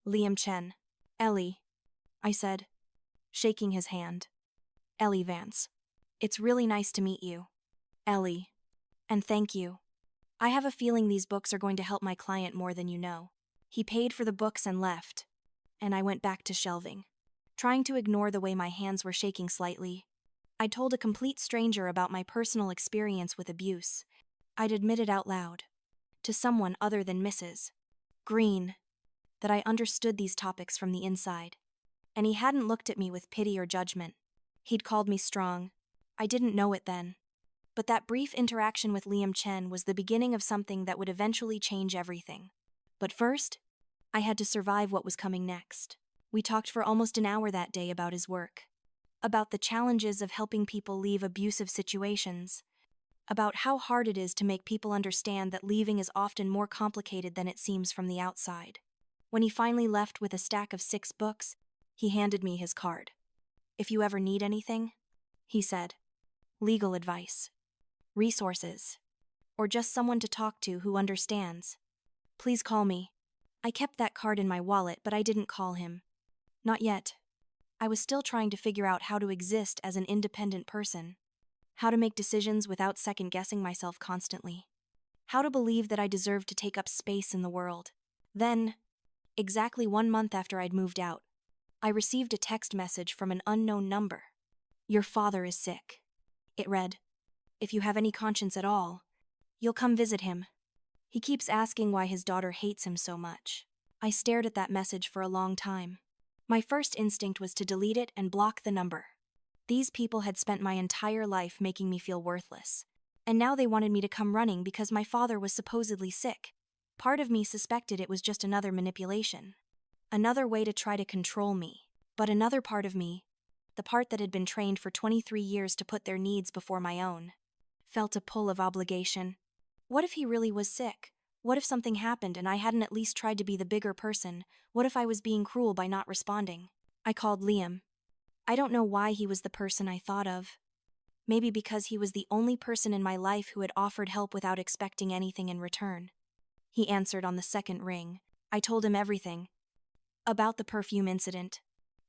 "Liam Chen." "Ellie," I said, shaking his hand. "Ellie Vance. It's really nice to meet you." "Ellie. And thank you. I have a feeling these books are going to help my client more than you know." He paid for the books and left, and I went back to shelving, trying to ignore the way my hands were shaking slightly. I'd told a complete stranger about my personal experience with abuse. I'd admitted out loud, to someone other than Mrs. Green, that I understood these topics from the inside. And he hadn't looked at me with pity or judgment. He'd called me strong. I didn't know it then. But that brief interaction with Liam Chen was the beginning of something that would eventually change everything. But first, I had to survive what was coming next. We talked for almost an hour that day about his work, about the challenges of helping people leave abusive situations, about how hard it is to make people understand that leaving is often more complicated than it seems from the outside. When he finally left with a stack of 6 books, he handed me his card. "If you ever need anything," he said, "legal advice, resources, or just someone to talk to who understands, please call me." I kept that card in my wallet, but I didn't call him. Not yet. I was still trying to figure out how to exist as an independent person, how to make decisions without second-guessing myself constantly, how to believe that I deserved to take up space in the world. Then, exactly 1 month after I'd moved out, I received a text message from an unknown number. "Your father is sick." It read, "If you have any conscience at all, you'll come visit him. He keeps asking why his daughter hates him so much." I stared at that message for a long time. My first instinct was to delete it and block the number. These people had spent my entire life making me feel worthless, and now they wanted me to come running because my father was supposedly sick. Part of me suspected it was just another manipulation, another way to try to control me. But another part of me, the part that had been trained for 23 years to put their needs before my own, felt a pull of obligation. What if he really was sick? What if something happened and I hadn't at least tried to be the bigger person? What if I was being cruel by not responding? I called Liam. I don't know why he was the person I thought of. Maybe because he was the only person in my life who had offered help without expecting anything in return. He answered on the second ring. I told him everything. About the perfume incident,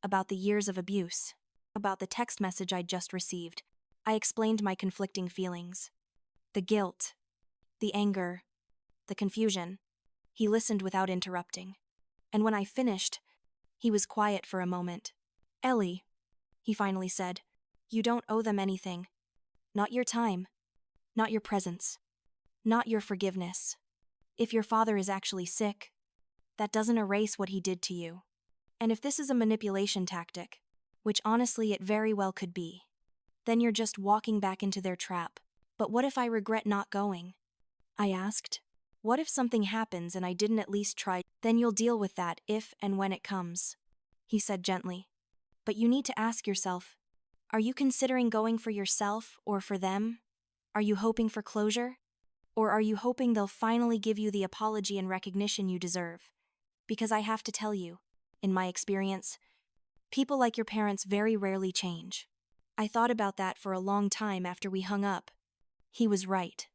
about the years of abuse, about the text message I'd just received. I explained my conflicting feelings. The guilt, the anger, the confusion. He listened without interrupting. And when I finished, he was quiet for a moment. "Ellie," he finally said, "you don't owe them anything. Not your time. Not your presence. Not your forgiveness. If your father is actually sick, that doesn't erase what he did to you. And if this is a manipulation tactic, which honestly it very well could be, then you're just walking back into their trap. But what if I regret not going?" I asked. "What if something happens and I didn't at least try? Then you'll deal with that if and when it comes," he said gently. "But you need to ask yourself, are you considering going for yourself or for them? Are you hoping for closure? Or are you hoping they'll finally give you the apology and recognition you deserve? Because I have to tell you, in my experience, people like your parents very rarely change." I thought about that for a long time after we hung up. He was right.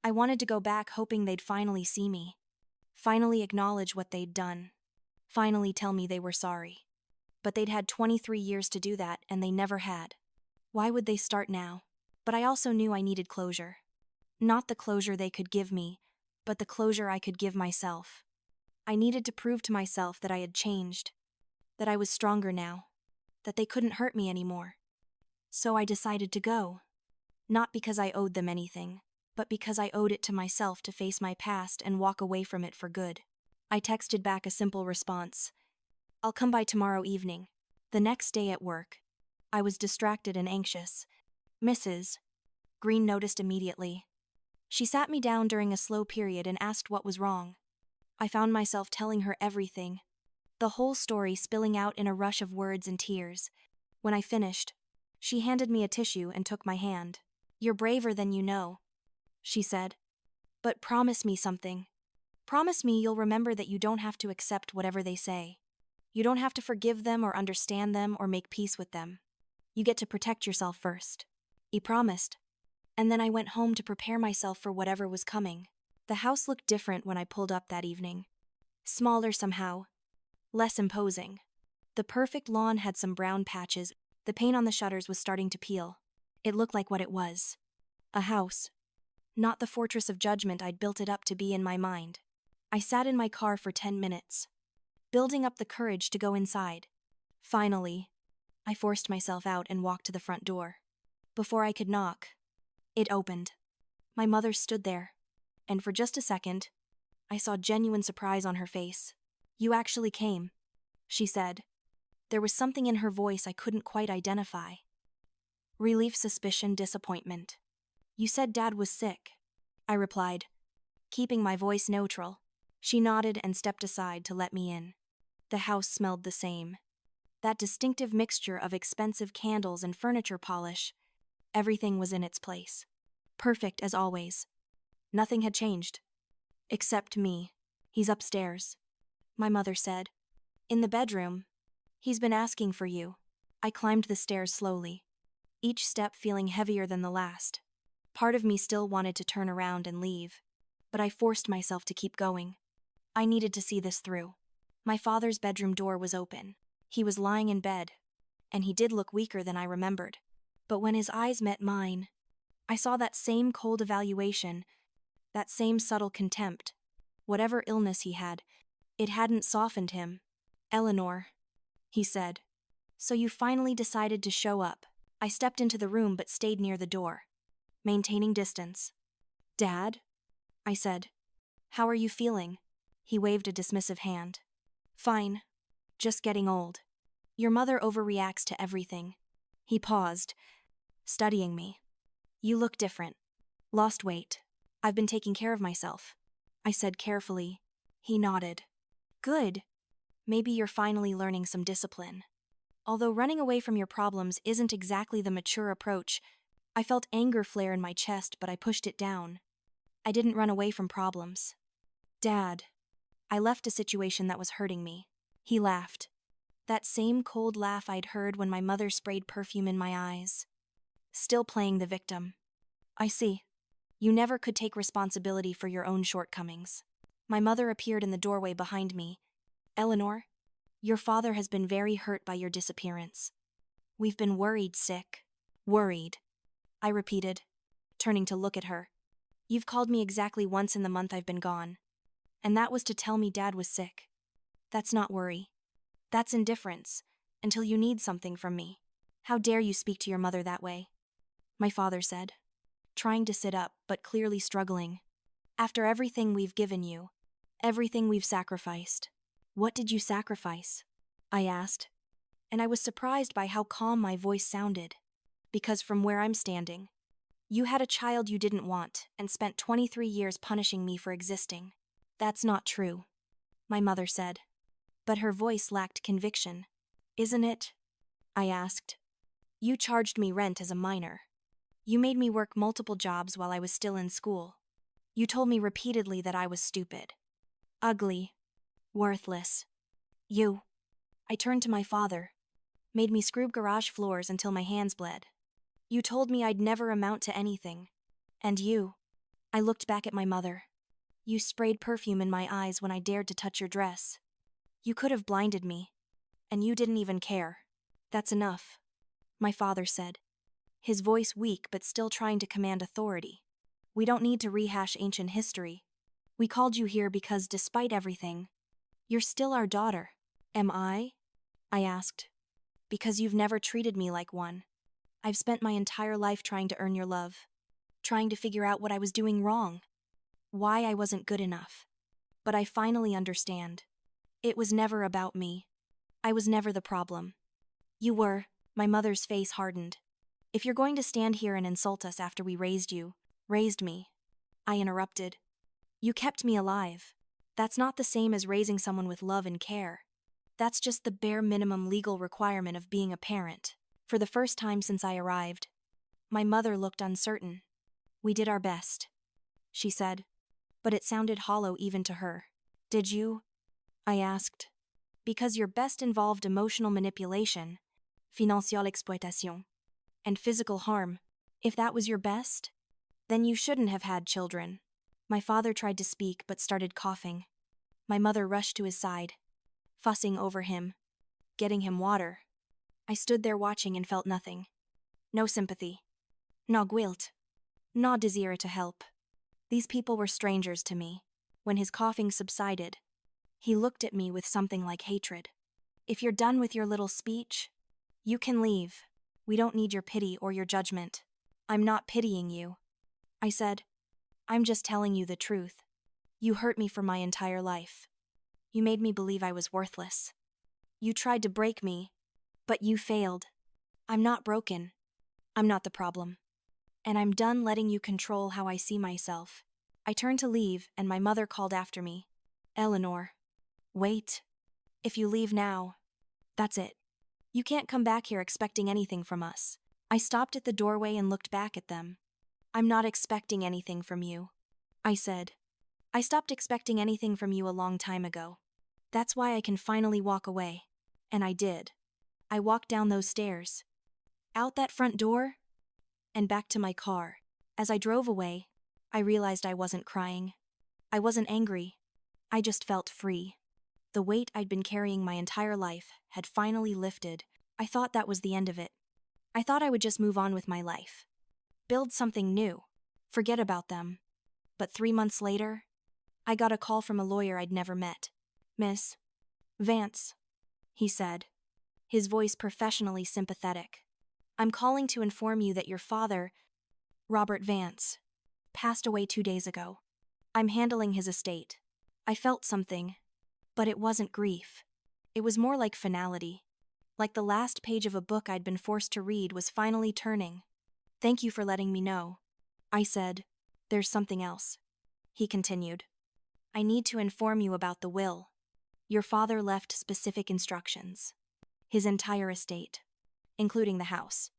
I wanted to go back hoping they'd finally see me, finally acknowledge what they'd done, finally tell me they were sorry. But they'd had 23 years to do that, and they never had. Why would they start now? But I also knew I needed closure. Not the closure they could give me, but the closure I could give myself. I needed to prove to myself that I had changed, that I was stronger now, that they couldn't hurt me anymore. So I decided to go. Not because I owed them anything, but because I owed it to myself to face my past and walk away from it for good. I texted back a simple response. "I'll come by tomorrow evening." The next day at work, I was distracted and anxious. Mrs. Green noticed immediately. She sat me down during a slow period and asked what was wrong. I found myself telling her everything, the whole story spilling out in a rush of words and tears. When I finished, she handed me a tissue and took my hand. "You're braver than you know," she said. "But promise me something. Promise me you'll remember that you don't have to accept whatever they say. You don't have to forgive them or understand them or make peace with them. You get to protect yourself first." He promised. And then I went home to prepare myself for whatever was coming. The house looked different when I pulled up that evening. Smaller somehow. Less imposing. The perfect lawn had some brown patches. The paint on the shutters was starting to peel. It looked like what it was. A house. Not the fortress of judgment I'd built it up to be in my mind. I sat in my car for 10 minutes, building up the courage to go inside. Finally, I forced myself out and walked to the front door. Before I could knock, it opened. My mother stood there, and for just a second, I saw genuine surprise on her face. "You actually came," she said. There was something in her voice I couldn't quite identify. Relief, suspicion, disappointment. "You said Dad was sick," I replied, keeping my voice neutral. She nodded and stepped aside to let me in. The house smelled the same. That distinctive mixture of expensive candles and furniture polish. Everything was in its place. Perfect as always. Nothing had changed. Except me. "He's upstairs," my mother said. "In the bedroom. He's been asking for you." I climbed the stairs slowly, each step feeling heavier than the last. Part of me still wanted to turn around and leave, but I forced myself to keep going. I needed to see this through. My father's bedroom door was open. He was lying in bed, and he did look weaker than I remembered. But when his eyes met mine, I saw that same cold evaluation, that same subtle contempt. Whatever illness he had, it hadn't softened him. "Eleanor," he said. "So you finally decided to show up." I stepped into the room but stayed near the door, maintaining distance. "Dad?" I said. "How are you feeling?" He waved a dismissive hand. "Fine. Just getting old. Your mother overreacts to everything." He paused, studying me. "You look different. Lost weight. I've been taking care of myself," I said carefully. He nodded. "Good. Maybe you're finally learning some discipline." Although running away from your problems isn't exactly the mature approach, I felt anger flare in my chest, but I pushed it down. I didn't run away from problems. "Dad, I left a situation that was hurting me." He laughed. That same cold laugh I'd heard when my mother sprayed perfume in my eyes. Still playing the victim. "I see. You never could take responsibility for your own shortcomings." My mother appeared in the doorway behind me. "Eleanor, your father has been very hurt by your disappearance. We've been worried, sick." "Worried," I repeated, turning to look at her. "You've called me exactly once in the month I've been gone, and that was to tell me Dad was sick. That's not worry. That's indifference, until you need something from me." "How dare you speak to your mother that way?" my father said, trying to sit up but clearly struggling. "After everything we've given you, everything we've sacrificed." "What did you sacrifice?" I asked, and I was surprised by how calm my voice sounded. "Because from where I'm standing, you had a child you didn't want and spent 23 years punishing me for existing." "That's not true," my mother said, but her voice lacked conviction. "Isn't it?" I asked. "You charged me rent as a minor. You made me work multiple jobs while I was still in school. You told me repeatedly that I was stupid, ugly, worthless. You," I turned to my father, "made me scrub garage floors until my hands bled. You told me I'd never amount to anything. And you," I looked back at my mother, "you sprayed perfume in my eyes when I dared to touch your dress. You could have blinded me, and you didn't even care." "That's enough," my father said, his voice weak but still trying to command authority. "We don't need to rehash ancient history. We called you here because, despite everything, you're still our daughter." "Am I?" I asked. "Because you've never treated me like one. I've spent my entire life trying to earn your love, trying to figure out what I was doing wrong, why I wasn't good enough. But I finally understand. It was never about me. I was never the problem. You were." My mother's face hardened. "If you're going to stand here and insult us after we raised me," I interrupted. "You kept me alive. That's not the same as raising someone with love and care. That's just the bare minimum legal requirement of being a parent." For the first time since I arrived, my mother looked uncertain. "We did our best," she said, but it sounded hollow even to her. "Did you?" I asked. "Because your best involved emotional manipulation, financière exploitation, and physical harm. If that was your best, then you shouldn't have had children." My father tried to speak but started coughing. My mother rushed to his side, fussing over him, getting him water. I stood there watching and felt nothing. No sympathy. No guilt. No desire to help. These people were strangers to me. When his coughing subsided, he looked at me with something like hatred. "If you're done with your little speech, you can leave." We don't need your pity or your judgment. I'm not pitying you. I said, I'm just telling you the truth. You hurt me for my entire life. You made me believe I was worthless. You tried to break me, but you failed. I'm not broken. I'm not the problem. And I'm done letting you control how I see myself. I turned to leave, and my mother called after me. Eleanor, wait. If you leave now, that's it. You can't come back here expecting anything from us. I stopped at the doorway and looked back at them. I'm not expecting anything from you, I said. I stopped expecting anything from you a long time ago. That's why I can finally walk away. And I did. I walked down those stairs, out that front door, and back to my car. As I drove away, I realized I wasn't crying. I wasn't angry. I just felt free. The weight I'd been carrying my entire life had finally lifted. I thought that was the end of it. I thought I would just move on with my life. Build something new. Forget about them. But 3 months later, I got a call from a lawyer I'd never met. Miss Vance, he said, his voice professionally sympathetic. I'm calling to inform you that your father, Robert Vance, passed away 2 days ago. I'm handling his estate. I felt something, but it wasn't grief. It was more like finality. Like the last page of a book I'd been forced to read was finally turning. Thank you for letting me know. I said, there's something else. He continued. I need to inform you about the will. Your father left specific instructions. His entire estate, including the house,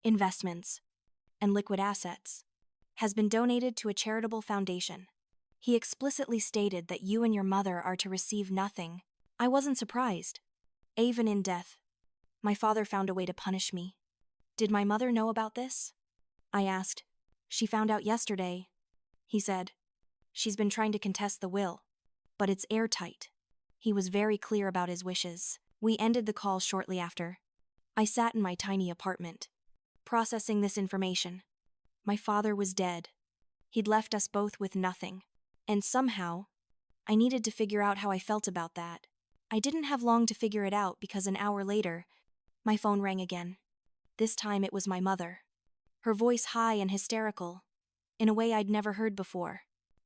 investments, and liquid assets, has been donated to a charitable foundation. He explicitly stated that you and your mother are to receive nothing. I wasn't surprised. Even in death, my father found a way to punish me. Did my mother know about this? I asked. She found out yesterday, he said. She's been trying to contest the will, but it's airtight. He was very clear about his wishes. We ended the call shortly after. I sat in my tiny apartment, processing this information. My father was dead. He'd left us both with nothing. And somehow, I needed to figure out how I felt about that. I didn't have long to figure it out because an hour later, my phone rang again. This time it was my mother. Her voice high and hysterical, in a way I'd never heard before.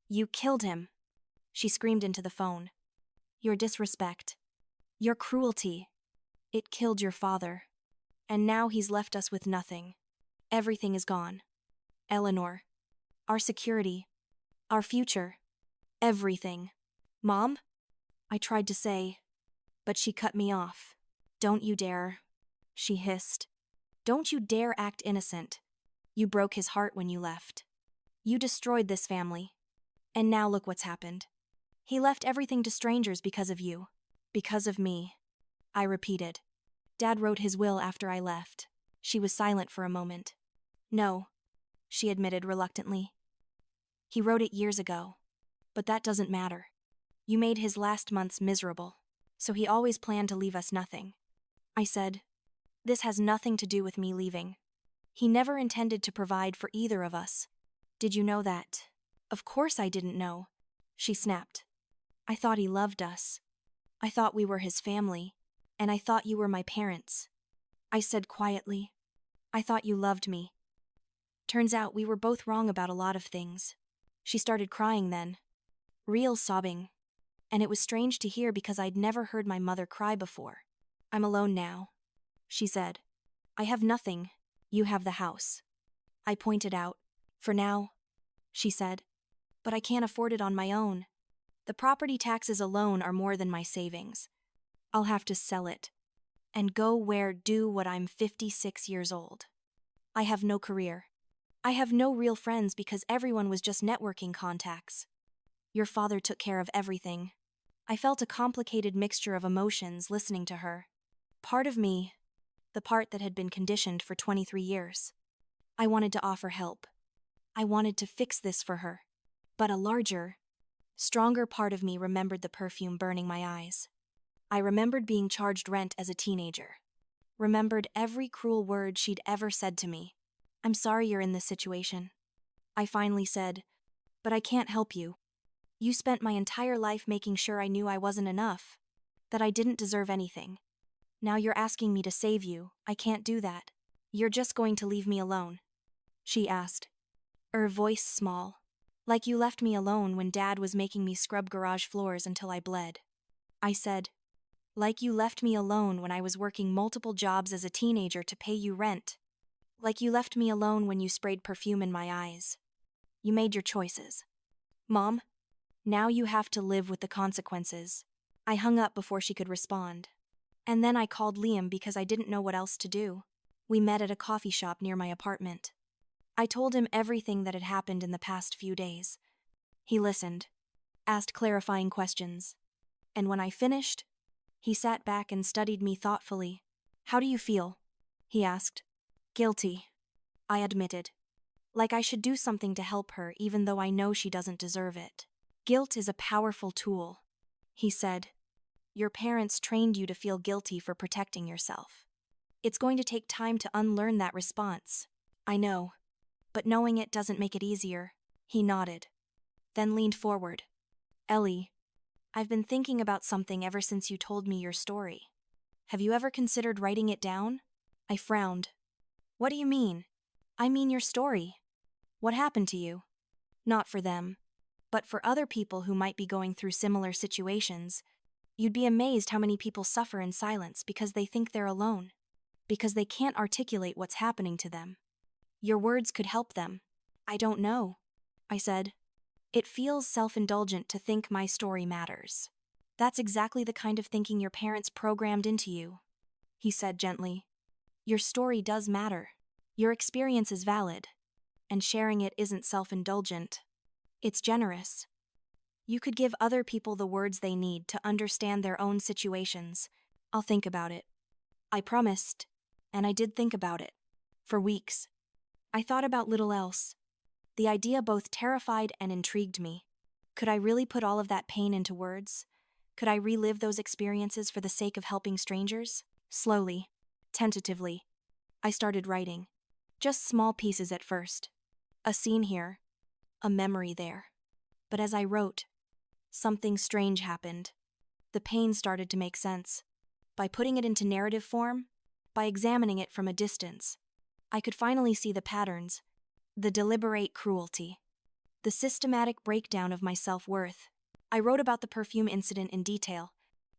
You killed him, she screamed into the phone. Your disrespect, your cruelty, it killed your father. And now he's left us with nothing. Everything is gone. Eleanor, our security, our future, everything. Mom? I tried to say, but she cut me off. Don't you dare, she hissed. Don't you dare act innocent. You broke his heart when you left. You destroyed this family. And now look what's happened. He left everything to strangers because of you. Because of me. I repeated. Dad wrote his will after I left. She was silent for a moment. No, she admitted reluctantly. He wrote it years ago. But that doesn't matter. You made his last months miserable, so he always planned to leave us nothing. I said, this has nothing to do with me leaving. He never intended to provide for either of us. Did you know that? Of course I didn't know, she snapped. I thought he loved us. I thought we were his family, and I thought you were my parents. I said quietly, I thought you loved me. Turns out we were both wrong about a lot of things. She started crying then. Real sobbing. And it was strange to hear because I'd never heard my mother cry before. I'm alone now, she said. I have nothing. You have the house. I pointed out. For now, she said. But I can't afford it on my own. The property taxes alone are more than my savings. I'll have to sell it. And do what I'm 56 years old. I have no career. I have no real friends because everyone was just networking contacts. Your father took care of everything. I felt a complicated mixture of emotions listening to her. Part of me, the part that had been conditioned for 23 years. I wanted to offer help. I wanted to fix this for her. But a larger, stronger part of me remembered the perfume burning my eyes. I remembered being charged rent as a teenager. Remembered every cruel word she'd ever said to me. I'm sorry you're in this situation. I finally said, but I can't help you. You spent my entire life making sure I knew I wasn't enough, that I didn't deserve anything. Now you're asking me to save you. I can't do that. You're just going to leave me alone? She asked, her voice small. Like you left me alone when Dad was making me scrub garage floors until I bled. I said, like you left me alone when I was working multiple jobs as a teenager to pay you rent. Like you left me alone when you sprayed perfume in my eyes. You made your choices. Mom, now you have to live with the consequences. I hung up before she could respond. And then I called Liam because I didn't know what else to do. We met at a coffee shop near my apartment. I told him everything that had happened in the past few days. He listened, asked clarifying questions. And when I finished, he sat back and studied me thoughtfully. How do you feel? He asked. Guilty, I admitted. Like I should do something to help her even though I know she doesn't deserve it. Guilt is a powerful tool, he said. Your parents trained you to feel guilty for protecting yourself. It's going to take time to unlearn that response. I know, but knowing it doesn't make it easier. He nodded, then leaned forward. Ellie, I've been thinking about something ever since you told me your story. Have you ever considered writing it down? I frowned. What do you mean? I mean your story. What happened to you? Not for them, but for other people who might be going through similar situations. You'd be amazed how many people suffer in silence because they think they're alone, because they can't articulate what's happening to them. Your words could help them. I don't know, I said. It feels self-indulgent to think my story matters. That's exactly the kind of thinking your parents programmed into you, he said gently. Your story does matter. Your experience is valid, and sharing it isn't self-indulgent. It's generous. You could give other people the words they need to understand their own situations. I'll think about it. I promised, and I did think about it. For weeks. I thought about little else. The idea both terrified and intrigued me. Could I really put all of that pain into words? Could I relive those experiences for the sake of helping strangers? Slowly, tentatively, I started writing. Just small pieces at first. A scene here, a memory there. But as I wrote, something strange happened. The pain started to make sense. By putting it into narrative form, by examining it from a distance, I could finally see the patterns, the deliberate cruelty, the systematic breakdown of my self-worth. I wrote about the perfume incident in detail,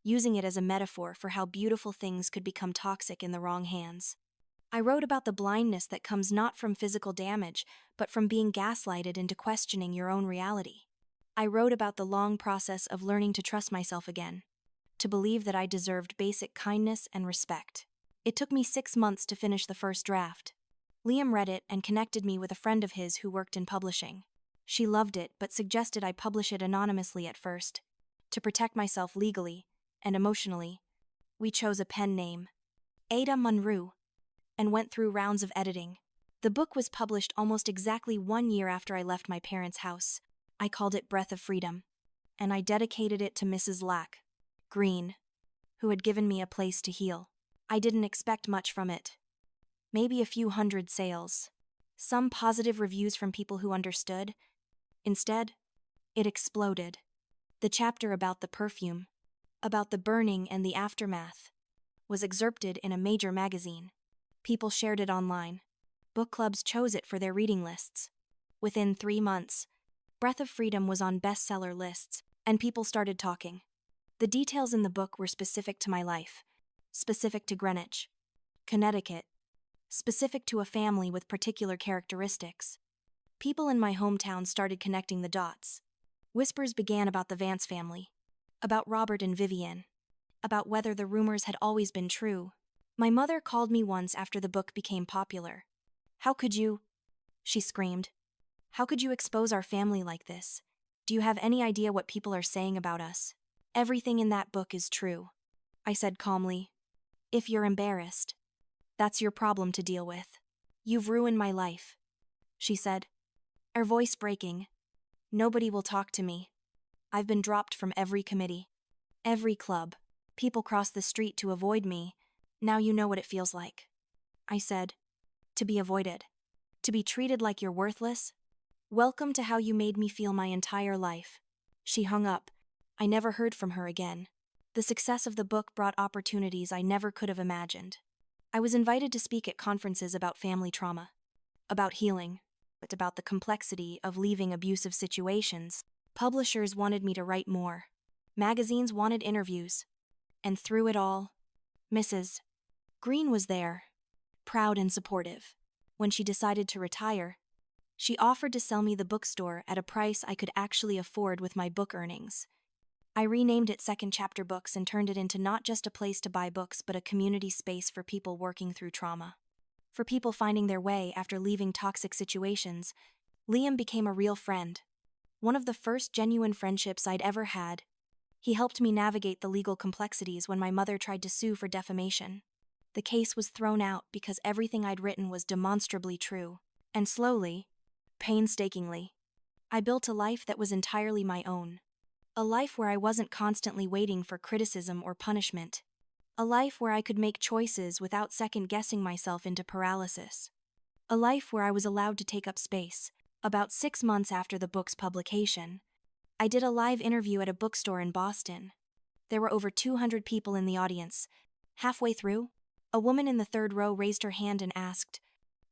using it as a metaphor for how beautiful things could become toxic in the wrong hands. I wrote about the blindness that comes not from physical damage, but from being gaslighted into questioning your own reality. I wrote about the long process of learning to trust myself again, to believe that I deserved basic kindness and respect. It took me 6 months to finish the first draft. Liam read it and connected me with a friend of his who worked in publishing. She loved it but suggested I publish it anonymously at first, to protect myself legally and emotionally. We chose a pen name, Ada Munro, and went through rounds of editing. The book was published almost exactly 1 year after I left my parents' house. I called it Breath of Freedom, and I dedicated it to Mrs. Lack, Green, who had given me a place to heal. I didn't expect much from it. Maybe a few hundred sales. Some positive reviews from people who understood. Instead, it exploded. The chapter about the perfume, about the burning and the aftermath, was excerpted in a major magazine. People shared it online. Book clubs chose it for their reading lists. Within 3 months, Breath of Freedom was on bestseller lists, and people started talking. The details in the book were specific to my life, specific to Greenwich, Connecticut, specific to a family with particular characteristics. People in my hometown started connecting the dots. Whispers began about the Vance family, about Robert and Vivian, about whether the rumors had always been true. My mother called me once after the book became popular. "How could you?" she screamed. "How could you expose our family like this? Do you have any idea what people are saying about us? Everything in that book is true," I said calmly. "If you're embarrassed, that's your problem to deal with. You've ruined my life," she said, her voice breaking. "Nobody will talk to me. I've been dropped from every committee, every club. People cross the street to avoid me. Now you know what it feels like," I said. "To be avoided. To be treated like you're worthless. Welcome to how you made me feel my entire life." She hung up. I never heard from her again. The success of the book brought opportunities I never could have imagined. I was invited to speak at conferences about family trauma, about healing, but about the complexity of leaving abusive situations. Publishers wanted me to write more. Magazines wanted interviews. And through it all, Mrs. Green was there, proud and supportive. When she decided to retire, she offered to sell me the bookstore at a price I could actually afford with my book earnings. I renamed it Second Chapter Books and turned it into not just a place to buy books but a community space for people working through trauma. For people finding their way after leaving toxic situations. Liam became a real friend. One of the first genuine friendships I'd ever had. He helped me navigate the legal complexities when my mother tried to sue for defamation. The case was thrown out because everything I'd written was demonstrably true. And slowly, painstakingly, I built a life that was entirely my own. A life where I wasn't constantly waiting for criticism or punishment. A life where I could make choices without second-guessing myself into paralysis. A life where I was allowed to take up space. About 6 months after the book's publication, I did a live interview at a bookstore in Boston. There were over 200 people in the audience. Halfway through, a woman in the third row raised her hand and asked,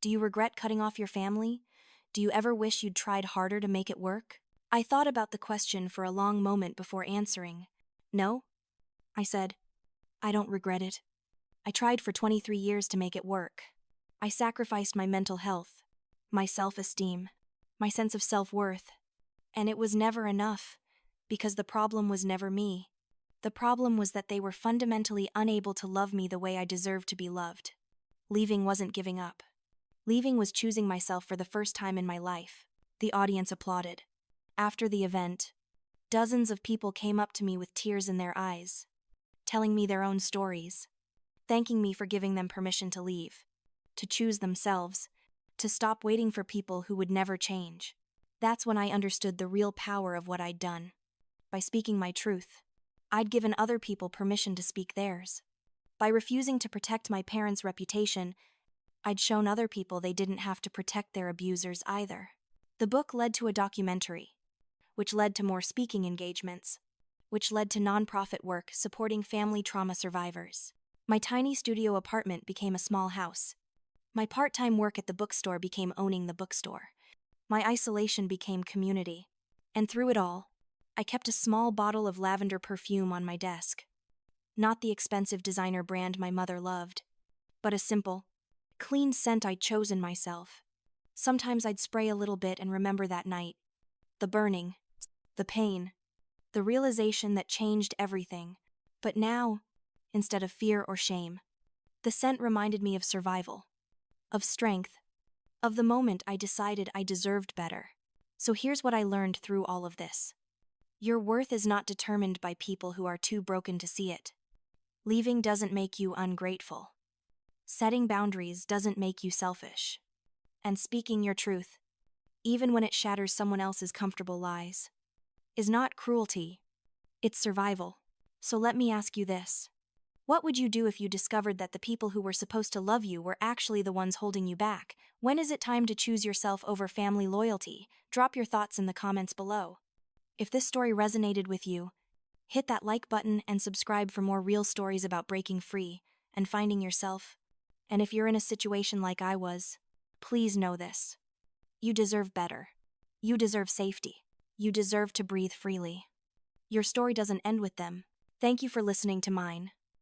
"Do you regret cutting off your family? Do you ever wish you'd tried harder to make it work?" I thought about the question for a long moment before answering. "No," I said. "I don't regret it. I tried for 23 years to make it work. I sacrificed my mental health, my self-esteem, my sense of self-worth. And it was never enough, because the problem was never me. The problem was that they were fundamentally unable to love me the way I deserved to be loved. Leaving wasn't giving up. Leaving was choosing myself for the first time in my life." The audience applauded. After the event, dozens of people came up to me with tears in their eyes, telling me their own stories, thanking me for giving them permission to leave, to choose themselves, to stop waiting for people who would never change. That's when I understood the real power of what I'd done. By speaking my truth, I'd given other people permission to speak theirs. By refusing to protect my parents' reputation, I'd shown other people they didn't have to protect their abusers either. The book led to a documentary, which led to more speaking engagements, which led to nonprofit work supporting family trauma survivors. My tiny studio apartment became a small house. My part-time work at the bookstore became owning the bookstore. My isolation became community. And through it all, I kept a small bottle of lavender perfume on my desk. Not the expensive designer brand my mother loved, but a simple, clean scent I'd chosen myself. Sometimes I'd spray a little bit and remember that night. The burning, the pain, the realization that changed everything. But now, instead of fear or shame, the scent reminded me of survival, of strength, of the moment I decided I deserved better. So here's what I learned through all of this. Your worth is not determined by people who are too broken to see it. Leaving doesn't make you ungrateful. Setting boundaries doesn't make you selfish. And speaking your truth, even when it shatters someone else's comfortable lies, is not cruelty, it's survival. So let me ask you this. What would you do if you discovered that the people who were supposed to love you were actually the ones holding you back? When is it time to choose yourself over family loyalty? Drop your thoughts in the comments below. If this story resonated with you, hit that like button and subscribe for more real stories about breaking free and finding yourself. And if you're in a situation like I was, please know this. You deserve better. You deserve safety. You deserve to breathe freely. Your story doesn't end with them. Thank you for listening to mine.